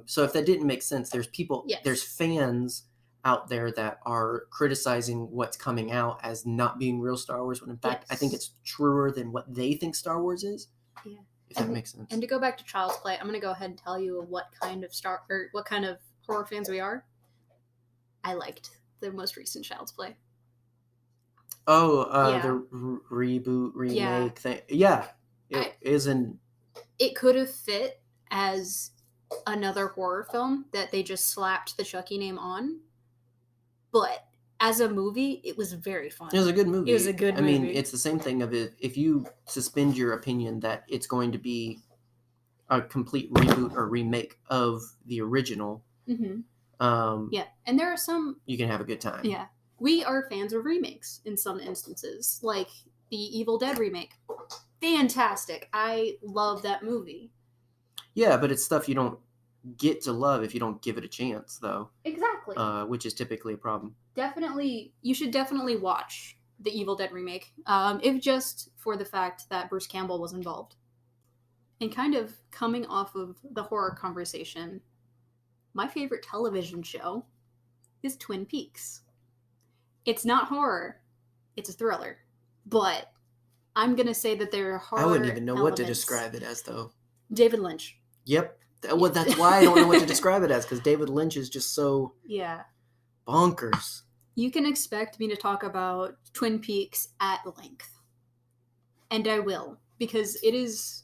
So if that didn't make sense, there's people, there's fans out there that are criticizing what's coming out as not being real Star Wars, when in fact, I think it's truer than what they think Star Wars is. Yeah. If that makes sense. And to go back to Child's Play, I'm going to go ahead and tell you what kind of horror fans we are. I liked the most recent Child's Play. The reboot, remake thing. Yeah. It could have fit as another horror film that they just slapped the Chucky name on. But as a movie, it was very fun. It was a good movie. I mean, it's the same thing of it. If you suspend your opinion that it's going to be a complete reboot or remake of the original, and there are some... You can have a good time. Yeah. We are fans of remakes in some instances, like the Evil Dead remake. Fantastic. I love that movie. Yeah, but it's stuff you don't get to love if you don't give it a chance, though. Exactly. Which is typically a problem. You should definitely watch the Evil Dead remake, if just for the fact that Bruce Campbell was involved. And kind of coming off of the horror conversation, my favorite television show is Twin Peaks. It's not horror, it's a thriller, but I'm going to say that there are horror I wouldn't even know elements. What to describe it as, though. David Lynch. Yep. Well, that's why I don't know what to describe it as, because David Lynch is just so bonkers. You can expect me to talk about Twin Peaks at length. And I will, because it is...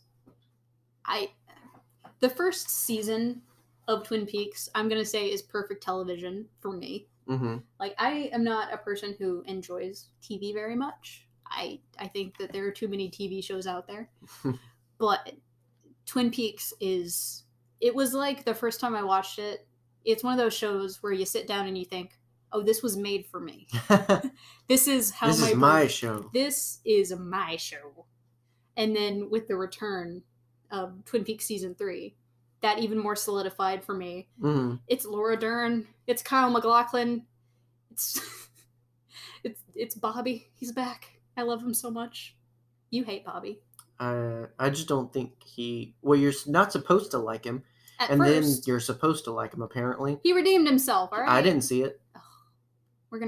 The first season of Twin Peaks, I'm going to say, is perfect television for me. Like, I am not a person who enjoys TV very much. I think that there are too many TV shows out there. But Twin Peaks is... It was like the first time I watched it, it's one of those shows where you sit down and you think, oh, this was made for me. This is how this is my show. This is my show. And then with the return of Twin Peaks Season 3, that even more solidified for me. It's Laura Dern. It's Kyle MacLachlan. It's Bobby. He's back. I love him so much. You hate Bobby. I just don't think well, you're not supposed to like him. At and first, then you're supposed to like him, apparently. He redeemed himself, all right? I didn't see it.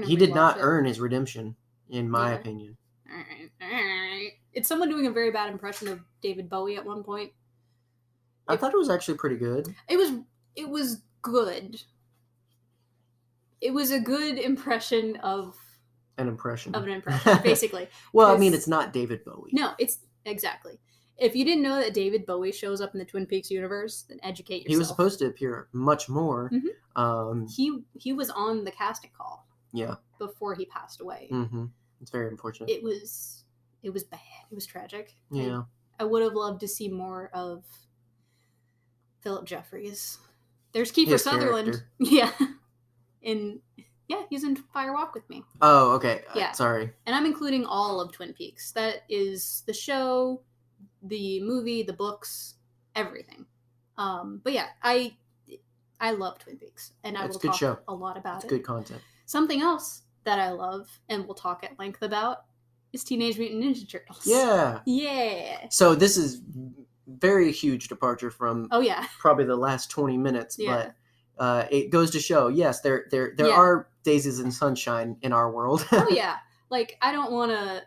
He did not earn his redemption, in my opinion. All right. It's someone doing a very bad impression of David Bowie at one point. I thought it was actually pretty good. It was good. It was a good impression of... An impression, basically. Well, I mean, it's not David Bowie. No, it's... Exactly. If you didn't know that David Bowie shows up in the Twin Peaks universe, then educate yourself. He was supposed to appear much more. Mm-hmm. He was on the casting call. Yeah. Before he passed away. Mm-hmm. It's very unfortunate. It was bad. It was tragic. Yeah. And I would have loved to see more of Philip Jeffries. There's Kiefer Sutherland. Character. Yeah. And yeah, he's in Fire Walk with Me. Oh, okay. Yeah. Sorry. And I'm including all of Twin Peaks. That is the show, the movie, the books, everything. But yeah, I love Twin Peaks, and I will talk a lot about it. It's good content. Something else that I love, and we'll talk at length about, is Teenage Mutant Ninja Turtles. Yeah. Yeah. So this is very huge departure from probably the last 20 minutes, but it goes to show, yes, there are daisies and sunshine in our world. Oh yeah. Like, I don't want to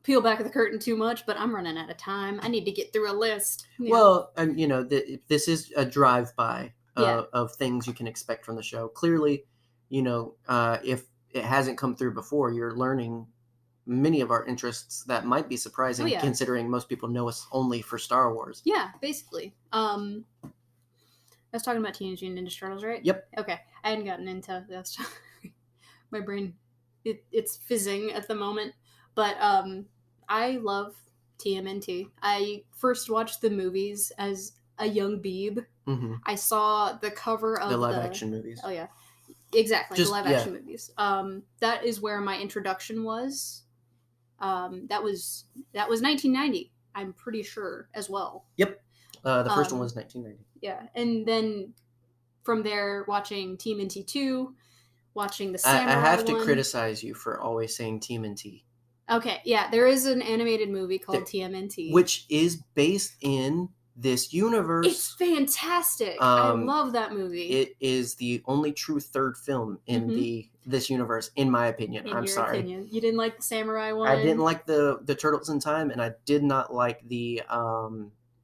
peel back the curtain too much, but I'm running out of time. I need to get through a list. Well, this is a drive-by of things you can expect from the show. Clearly, if it hasn't come through before, you're learning many of our interests that might be surprising, considering most people know us only for Star Wars. Yeah, basically. I was talking about Teenage Mutant Ninja Turtles, right? Yep. Okay. I hadn't gotten into this. My brain, it's fizzing at the moment. But I love TMNT. I first watched the movies as a young beeb. Mm-hmm. I saw the cover of the live-action movies. Oh, yeah. Exactly, the live-action movies. That is where my introduction was. That was 1990, I'm pretty sure, as well. Yep. The first one was 1990. Yeah, and then from there, watching TMNT 2, watching the Samurai I have to one. Criticize you for always saying TMNT. Okay, yeah, there is an animated movie called TMNT. Which is based in this universe. It's fantastic. I love that movie. It is the only true third film in this universe, in my opinion. I'm sorry. Opinion. You didn't like the Samurai one? I didn't like the Turtles in Time, and I did not like the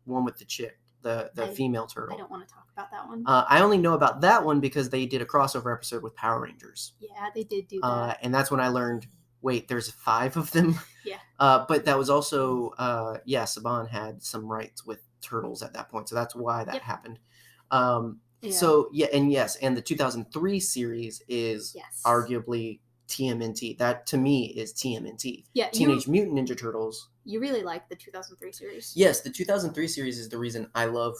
one with the chick, the female turtle. I don't want to talk about that one. I only know about that one because they did a crossover episode with Power Rangers. Yeah, they did do that. And that's when I learned, wait, there's 5 of them? Yeah. But that was also, Saban had some rights with Turtles at that point, so that's why that happened. So, and the 2003 series is arguably TMNT. That, to me, is TMNT. Yeah, Teenage Mutant Ninja Turtles. You really like the 2003 series? Yes, the 2003 series is the reason I love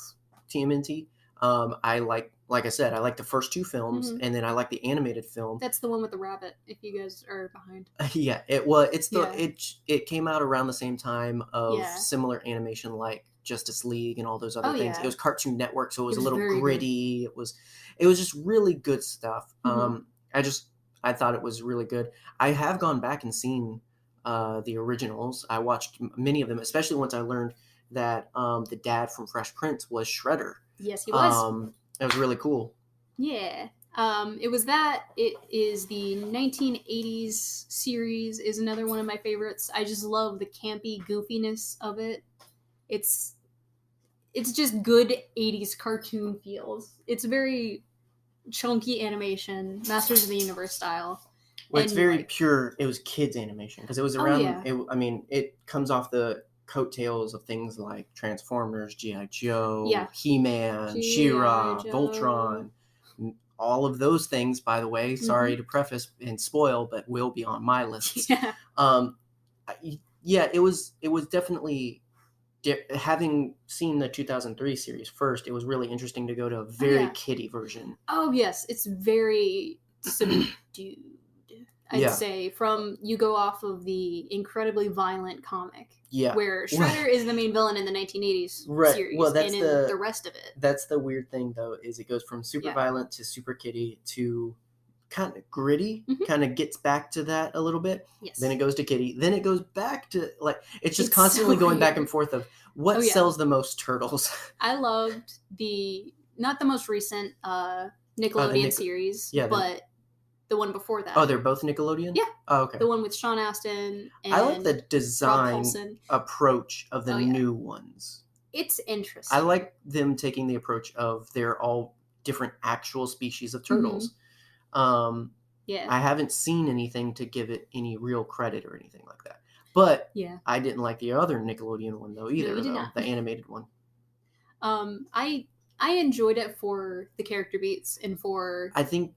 TMNT. I like I said, I like the first 2 films, and then I like the animated film. That's the one with the rabbit, if you guys are behind. It came out around the same time of similar animation like Justice League and all those other things. It was Cartoon Network, so it was a little gritty. Good. It was just really good stuff. I thought it was really good. I have gone back and seen the originals. I watched many of them, especially once I learned that the dad from Fresh Prince was Shredder. Yes, he was. It was really cool. Yeah. It was that. It is the 1980s series is another one of my favorites. I just love the campy goofiness of it. It's just good 80s cartoon feels. It's very chunky animation, Masters of the Universe style. Well, it's very pure. It was kids animation because it was around. It comes off the coattails of things like Transformers, G.I. Joe, He-Man, She-Ra, Voltron, all of those things, by the way. Sorry to preface and spoil, but will be on my list. It was definitely, having seen the 2003 series first, it was really interesting to go to a very kiddie version. Oh yes, it's very subdued. I'd say you go off of the incredibly violent comic. Yeah. Where Shredder is the main villain in the 1980s series. Well, that's in the rest of it. That's the weird thing, though, is it goes from super violent to super kiddie to kind of gritty, kind of gets back to that a little bit. Yes. Then it goes to kiddie. Then it goes back to, it's just constantly going back and forth of what sells the most turtles. I loved not the most recent Nickelodeon series, but the one before that. Oh, they're both Nickelodeon? Yeah. Oh, okay. The one with Sean Astin and I like the design approach of the new ones. It's interesting. I like them taking the approach of they're all different actual species of turtles. I haven't seen anything to give it any real credit or anything like that. But Yeah. I didn't like the other Nickelodeon one though either. No, you did though, not. The animated one. I enjoyed it for the character beats and for I think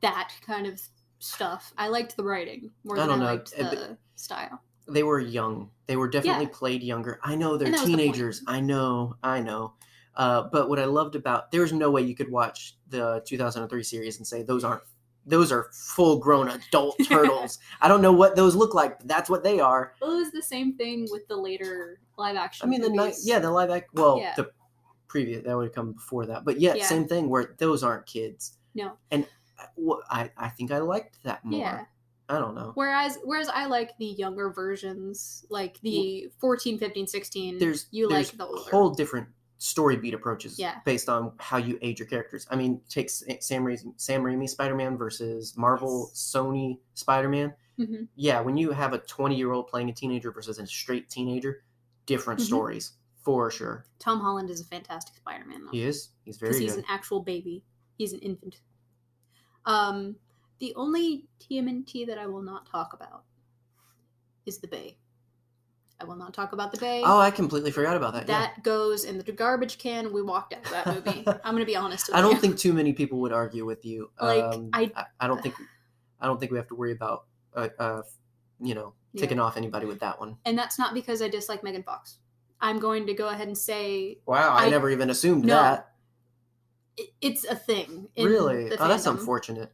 that kind of stuff. I liked the writing more than I liked the style. They were young. They were definitely played younger. I know they're teenagers. I know. But what I loved about, there's no way you could watch the 2003 series and say those are full-grown adult turtles. I don't know what those look like, but that's what they are. Well, it was the same thing with the later live action. I mean, movies. the live action. Well, the previous that would have come before that, but same thing where those aren't kids. No. And I think I liked that more. Yeah. I don't know. Whereas I like the younger versions, like the 14, 15, 16. There's like the older. Whole different story beat approaches based on how you age your characters. I mean, take Sam Raimi Spider-Man versus Marvel Sony Spider-Man. Mm-hmm. Yeah, when you have a 20-year-old playing a teenager versus a straight teenager, different stories for sure. Tom Holland is a fantastic Spider-Man though. He is. He's very good. Because he's an actual baby. He's an infant. The only TMNT that I will not talk about is the Bay. I will not talk about the Bay. Oh, I completely forgot about that. That goes in the garbage can. We walked out of that movie. I'm going to be honest with you. I don't think too many people would argue with you. Like I don't think we have to worry about ticking off anybody with that one. And that's not because I dislike Megan Fox. I'm going to go ahead and say, wow, I never even assumed that. It's a thing. Really? The oh, that's fandom. Unfortunate.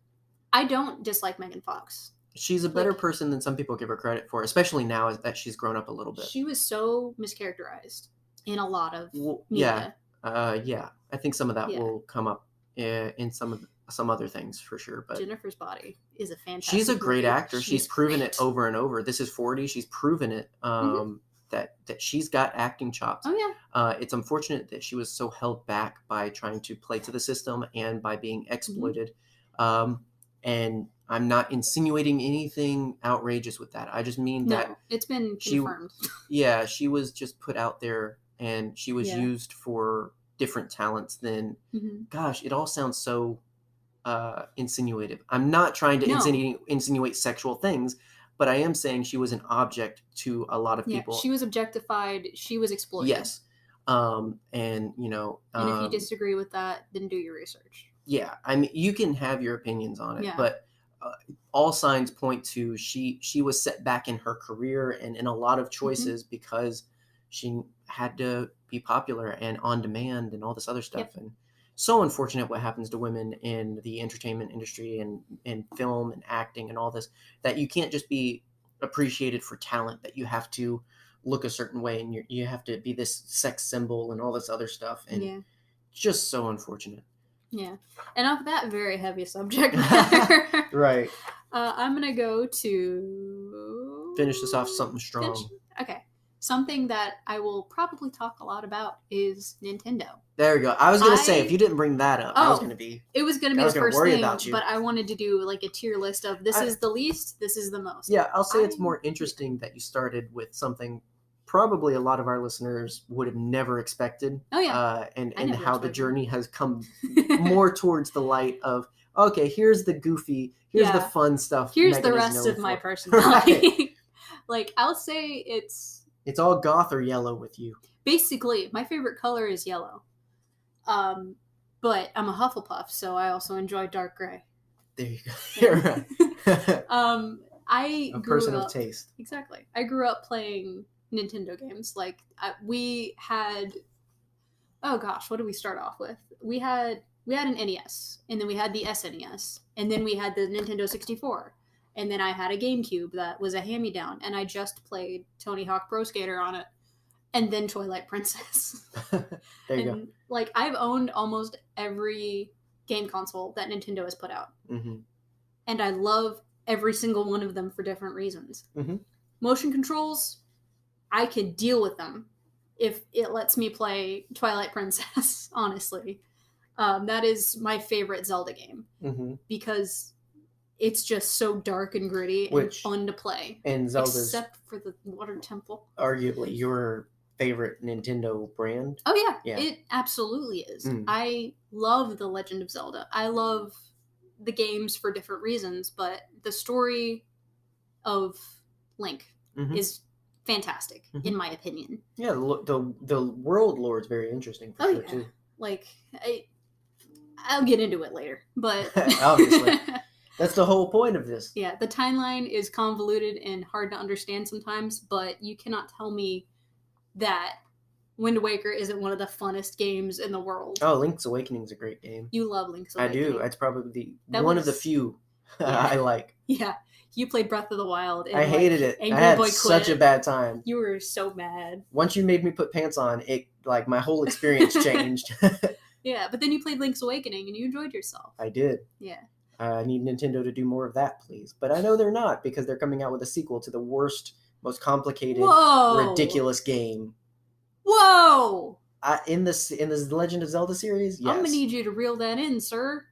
I don't dislike Megan Fox. She's a better person than some people give her credit for, especially now that she's grown up a little bit. She was so mischaracterized in a lot of media. Yeah. I think some of that will come up in some other things for sure. But Jennifer's Body is a fantastic. She's a great actor. She's proven great. it over and over. This is 40. She's proven it. That she's got acting chops. Oh yeah. It's unfortunate that she was so held back by trying to play to the system and by being exploited. And I'm not insinuating anything outrageous with that. I just mean that it's been confirmed. She was just put out there and she was used for different talents than, gosh, it all sounds so insinuative. I'm not trying to insinuate sexual things, but I am saying she was an object to a lot of people. She was objectified. She was exploited. Yes. And if you disagree with that, then do your research. Yeah. I mean, you can have your opinions on it, but all signs point to she was set back in her career and in a lot of choices because she had to be popular and on demand and all this other stuff. And so unfortunate what happens to women in the entertainment industry and film and acting and all this, that you can't just be appreciated for talent, that you have to look a certain way and you have to be this sex symbol and all this other stuff. And just so unfortunate. Yeah. And off that very heavy subject matter. Right. I'm going to go to... Finish this off something strong. Okay. Something that I will probably talk a lot about is Nintendo. There we go. I was going to say, if you didn't bring that up, I was going to be... It was going to be the first thing, but I wanted to do like a tier list of this is the least, this is the most. Yeah, I'll say it's more interesting that you started with something probably a lot of our listeners would have never expected. Oh, yeah. And how the journey has come more towards the light of, okay, here's the goofy, here's the fun stuff. Here's the rest of my personality. Right. Like, I'll say it's all goth or yellow with you. Basically, my favorite color is yellow. But I'm a Hufflepuff, so I also enjoy dark gray. There you go. You're right. A person of taste. Exactly. I grew up playing Nintendo games. Like, we had... Oh, gosh, what did we start off with? We had an NES, and then we had the SNES, and then we had the Nintendo 64. And then I had a GameCube that was a hand-me-down, and I just played Tony Hawk Pro Skater on it, and then Twilight Princess. There you go. Like, I've owned almost every game console that Nintendo has put out. And I love every single one of them for different reasons. Motion controls, I could deal with them if it lets me play Twilight Princess, honestly. That is my favorite Zelda game. Because... it's just so dark and gritty and fun to play. And Zelda's... except for the Water Temple. Arguably your favorite Nintendo brand. Oh, yeah. It absolutely is. I love The Legend of Zelda. I love the games for different reasons, but the story of Link is fantastic, in my opinion. Yeah, the world lore is very interesting for sure, too. Like, I'll get into it later, but... Obviously. That's the whole point of this. Yeah, the timeline is convoluted and hard to understand sometimes, but you cannot tell me that Wind Waker isn't one of the funnest games in the world. Oh, Link's Awakening is a great game. You love Link's Awakening. I do. It's probably one of the few I like. Yeah, you played Breath of the Wild. And I hated it. Angry I had Boy such quit. a bad time. You were so mad. Once you made me put pants on, it like my whole experience changed. Yeah, but then you played Link's Awakening and you enjoyed yourself. I did. Yeah. I need Nintendo to do more of that, please. But I know they're not, because they're coming out with a sequel to the worst, most complicated, ridiculous game. Whoa! In this Legend of Zelda series, yes. I'm gonna need you to reel that in, sir.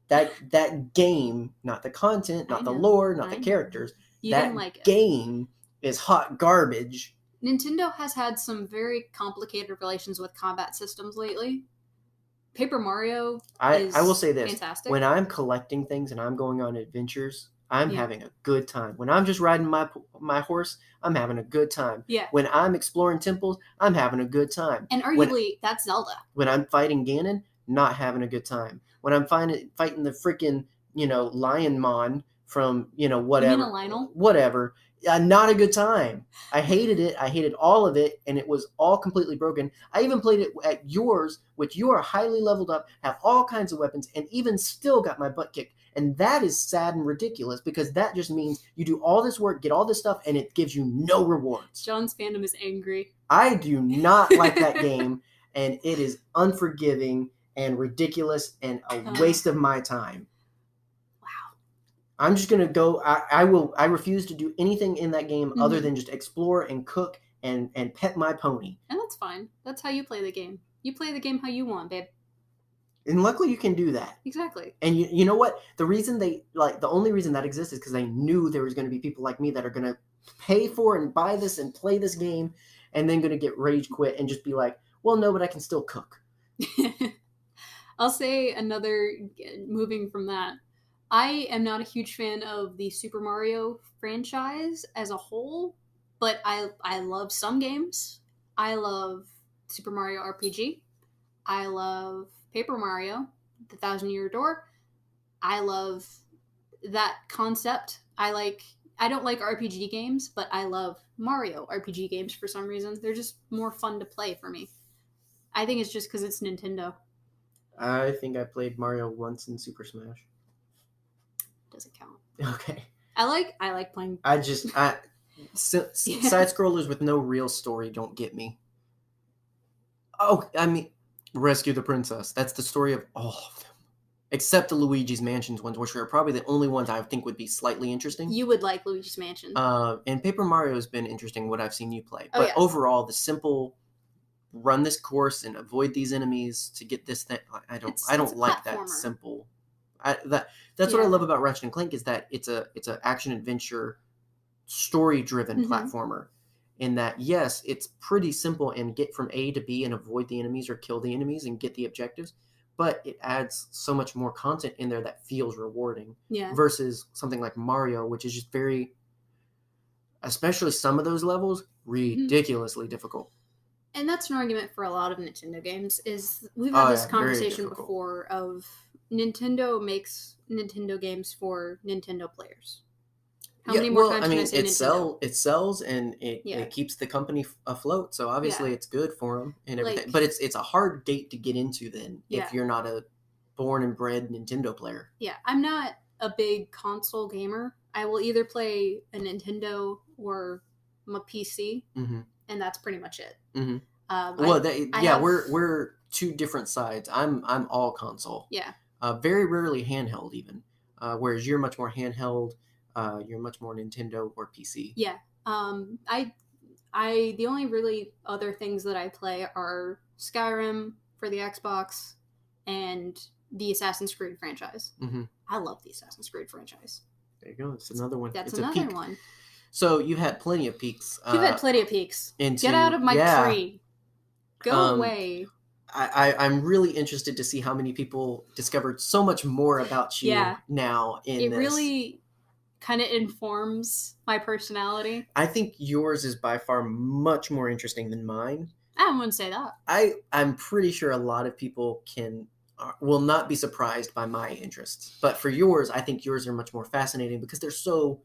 That game, not the content, not the lore, not the characters. You didn't like it. Game is hot garbage. Nintendo has had some very complicated relations with combat systems lately. Paper Mario I will say this. Fantastic. When I'm collecting things and I'm going on adventures, I'm having a good time. When I'm just riding my horse, I'm having a good time. Yeah. When I'm exploring temples, I'm having a good time. And arguably, that's Zelda. When I'm fighting Ganon, not having a good time. When I'm fighting the freaking, Lionmon from, whatever. You mean a Lionel? Whatever. Not a good time. I hated it. I hated all of it, and it was all completely broken. I even played it at yours, which you are highly leveled up, have all kinds of weapons, and even still got my butt kicked. And that is sad and ridiculous, because that just means you do all this work, get all this stuff, and it gives you no rewards. John's fandom is angry. I do not like that game, and it is unforgiving and ridiculous and a waste of my time. I'm just going to go, I refuse to do anything in that game other than just explore and cook and pet my pony. And that's fine. That's how you play the game. You play the game how you want, babe. And luckily you can do that. Exactly. And you know what? The only reason that exists is because they knew there was going to be people like me that are going to pay for and buy this and play this game and then going to get rage quit and just be like, well, no, but I can still cook. I'll say moving from that, I am not a huge fan of the Super Mario franchise as a whole, but I love some games. I love Super Mario RPG. I love Paper Mario, The 1,000-Year Door. I love that concept. I don't like RPG games, but I love Mario RPG games for some reason. They're just more fun to play for me. I think it's just because it's Nintendo. I think I played Mario once in Super Smash. Doesn't count. Okay. I like playing. Side scrollers with no real story don't get me. Oh, I mean, Rescue the Princess. That's the story of all of them, except the Luigi's Mansions ones, which are probably the only ones I think would be slightly interesting. You would like Luigi's Mansion. And Paper Mario has been interesting. What I've seen you play, but overall, the simple run this course and avoid these enemies to get this thing. I don't like that simple. That's what I love about Ratchet and Clank is that it's a action adventure story driven platformer. In that, yes, it's pretty simple and get from A to B and avoid the enemies or kill the enemies and get the objectives, but it adds so much more content in there that feels rewarding. Yeah. Versus something like Mario, which is just very, especially some of those levels, ridiculously difficult. And that's an argument for a lot of Nintendo games. Is we've had this conversation before of Nintendo makes Nintendo games for Nintendo players. How many more times can I say Nintendo? It sells and it keeps the company afloat. So obviously it's good for them and everything. But it's a hard gate to get into then if you're not a born and bred Nintendo player. Yeah, I'm not a big console gamer. I will either play a Nintendo or my PC, and that's pretty much it. We're two different sides. I'm all console. Yeah. Very rarely handheld even. Whereas you're much more handheld. You're much more Nintendo or PC. Yeah. The only really other things that I play are Skyrim for the Xbox and the Assassin's Creed franchise. I love the Assassin's Creed franchise. There you go. It's another one. That's another one. So you've had plenty of peaks. You've had plenty of peaks. Get out of my tree. Go away. I'm really interested to see how many people discovered so much more about you now in this. It really kind of informs my personality. I think yours is by far much more interesting than mine. I wouldn't say that. I'm pretty sure a lot of people will not be surprised by my interests. But for yours, I think yours are much more fascinating because they're so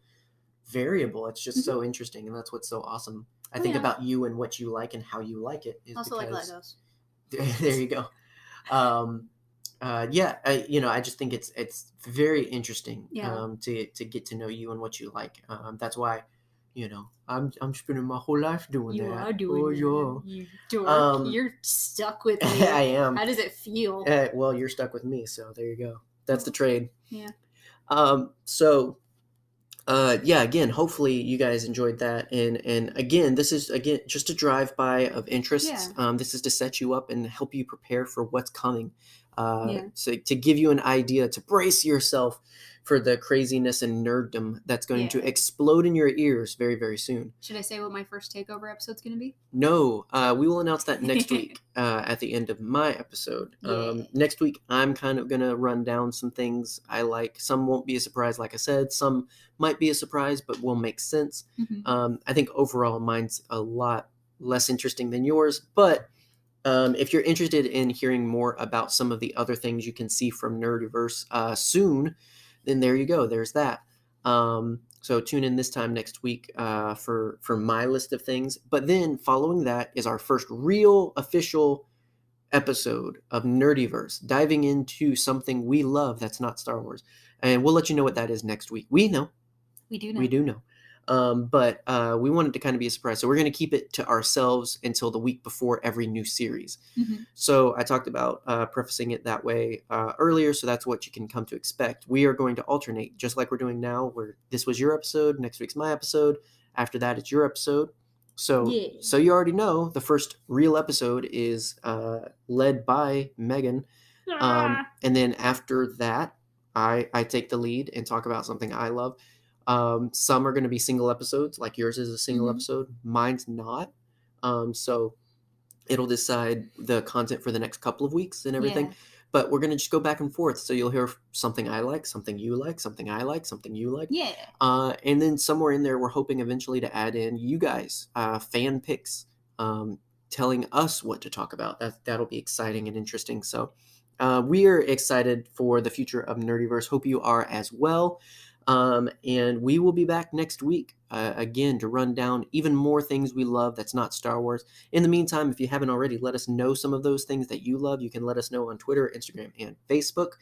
variable. It's just so interesting, and that's what's so awesome. I think about you and what you like and how you like it. Is also because, like Legos. There you go. I just think it's very interesting to get to know you and what you like. That's why, I'm spending my whole life doing that. You are doing that. You dork. You're stuck with me. I am. How does it feel? Well, you're stuck with me, so there you go. That's the trade. Yeah. Again, hopefully you guys enjoyed that. And again, this is just a drive-by of interests. Yeah. This is to set you up and help you prepare for what's coming. So to give you an idea, to brace yourself for the craziness and nerddom that's going to explode in your ears very, very soon. Should I say what my first takeover episode's going to be? No, we will announce that next week at the end of my episode. Next week, I'm kind of going to run down some things I like. Some won't be a surprise, like I said. Some might be a surprise, but will make sense. I think overall, mine's a lot less interesting than yours. But if you're interested in hearing more about some of the other things you can see from NerdyVerse soon, then there you go. There's that. So tune in this time next week for my list of things. But then following that is our first real official episode of NerdyVerse, diving into something we love that's not Star Wars. And we'll let you know what that is next week. We know. We do know. We do know. But we wanted to kind of be a surprise. So we're going to keep it to ourselves until the week before every new series. So I talked about prefacing it that way earlier. So that's what you can come to expect. We are going to alternate just like we're doing now, where this was your episode. Next week's my episode. After that, it's your episode. So you already know the first real episode is led by Megan. And then after that, I take the lead and talk about something I love. Some are going to be single episodes, like yours is a single episode. Mine's not. So it'll decide the content for the next couple of weeks and everything. But we're going to just go back and forth. So you'll hear something I like, something you like, something I like, something you like. And then somewhere in there, we're hoping eventually to add in you guys, fan picks, telling us what to talk about. That'll be exciting and interesting. So we are excited for the future of NerdyVerse. Hope you are as well. And we will be back next week again to run down even more things we love that's not Star Wars. In the meantime, if you haven't already, let us know some of those things that you love. You can let us know on Twitter, Instagram, and Facebook.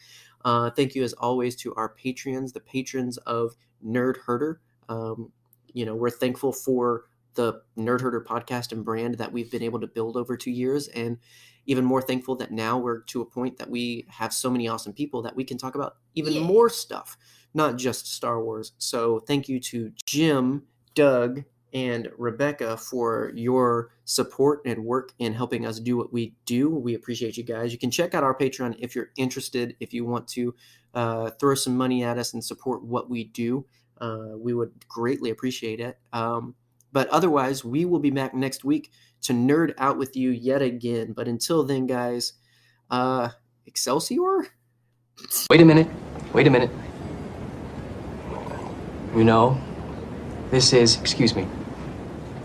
Thank you as always to our Patreons, the patrons of Nerd Herder. We're thankful for the Nerd Herder podcast and brand that we've been able to build over 2 years, and even more thankful that now we're to a point that we have so many awesome people that we can talk about even more stuff, not just Star Wars. So thank you to Jim, Doug, and Rebecca for your support and work in helping us do what we do. We appreciate you guys. You can check out our Patreon if you're interested, if you want to throw some money at us and support what we do. We would greatly appreciate it. But otherwise, we will be back next week to nerd out with you yet again. But until then, guys, Excelsior? Wait a minute. This is, excuse me,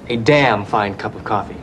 a damn fine cup of coffee.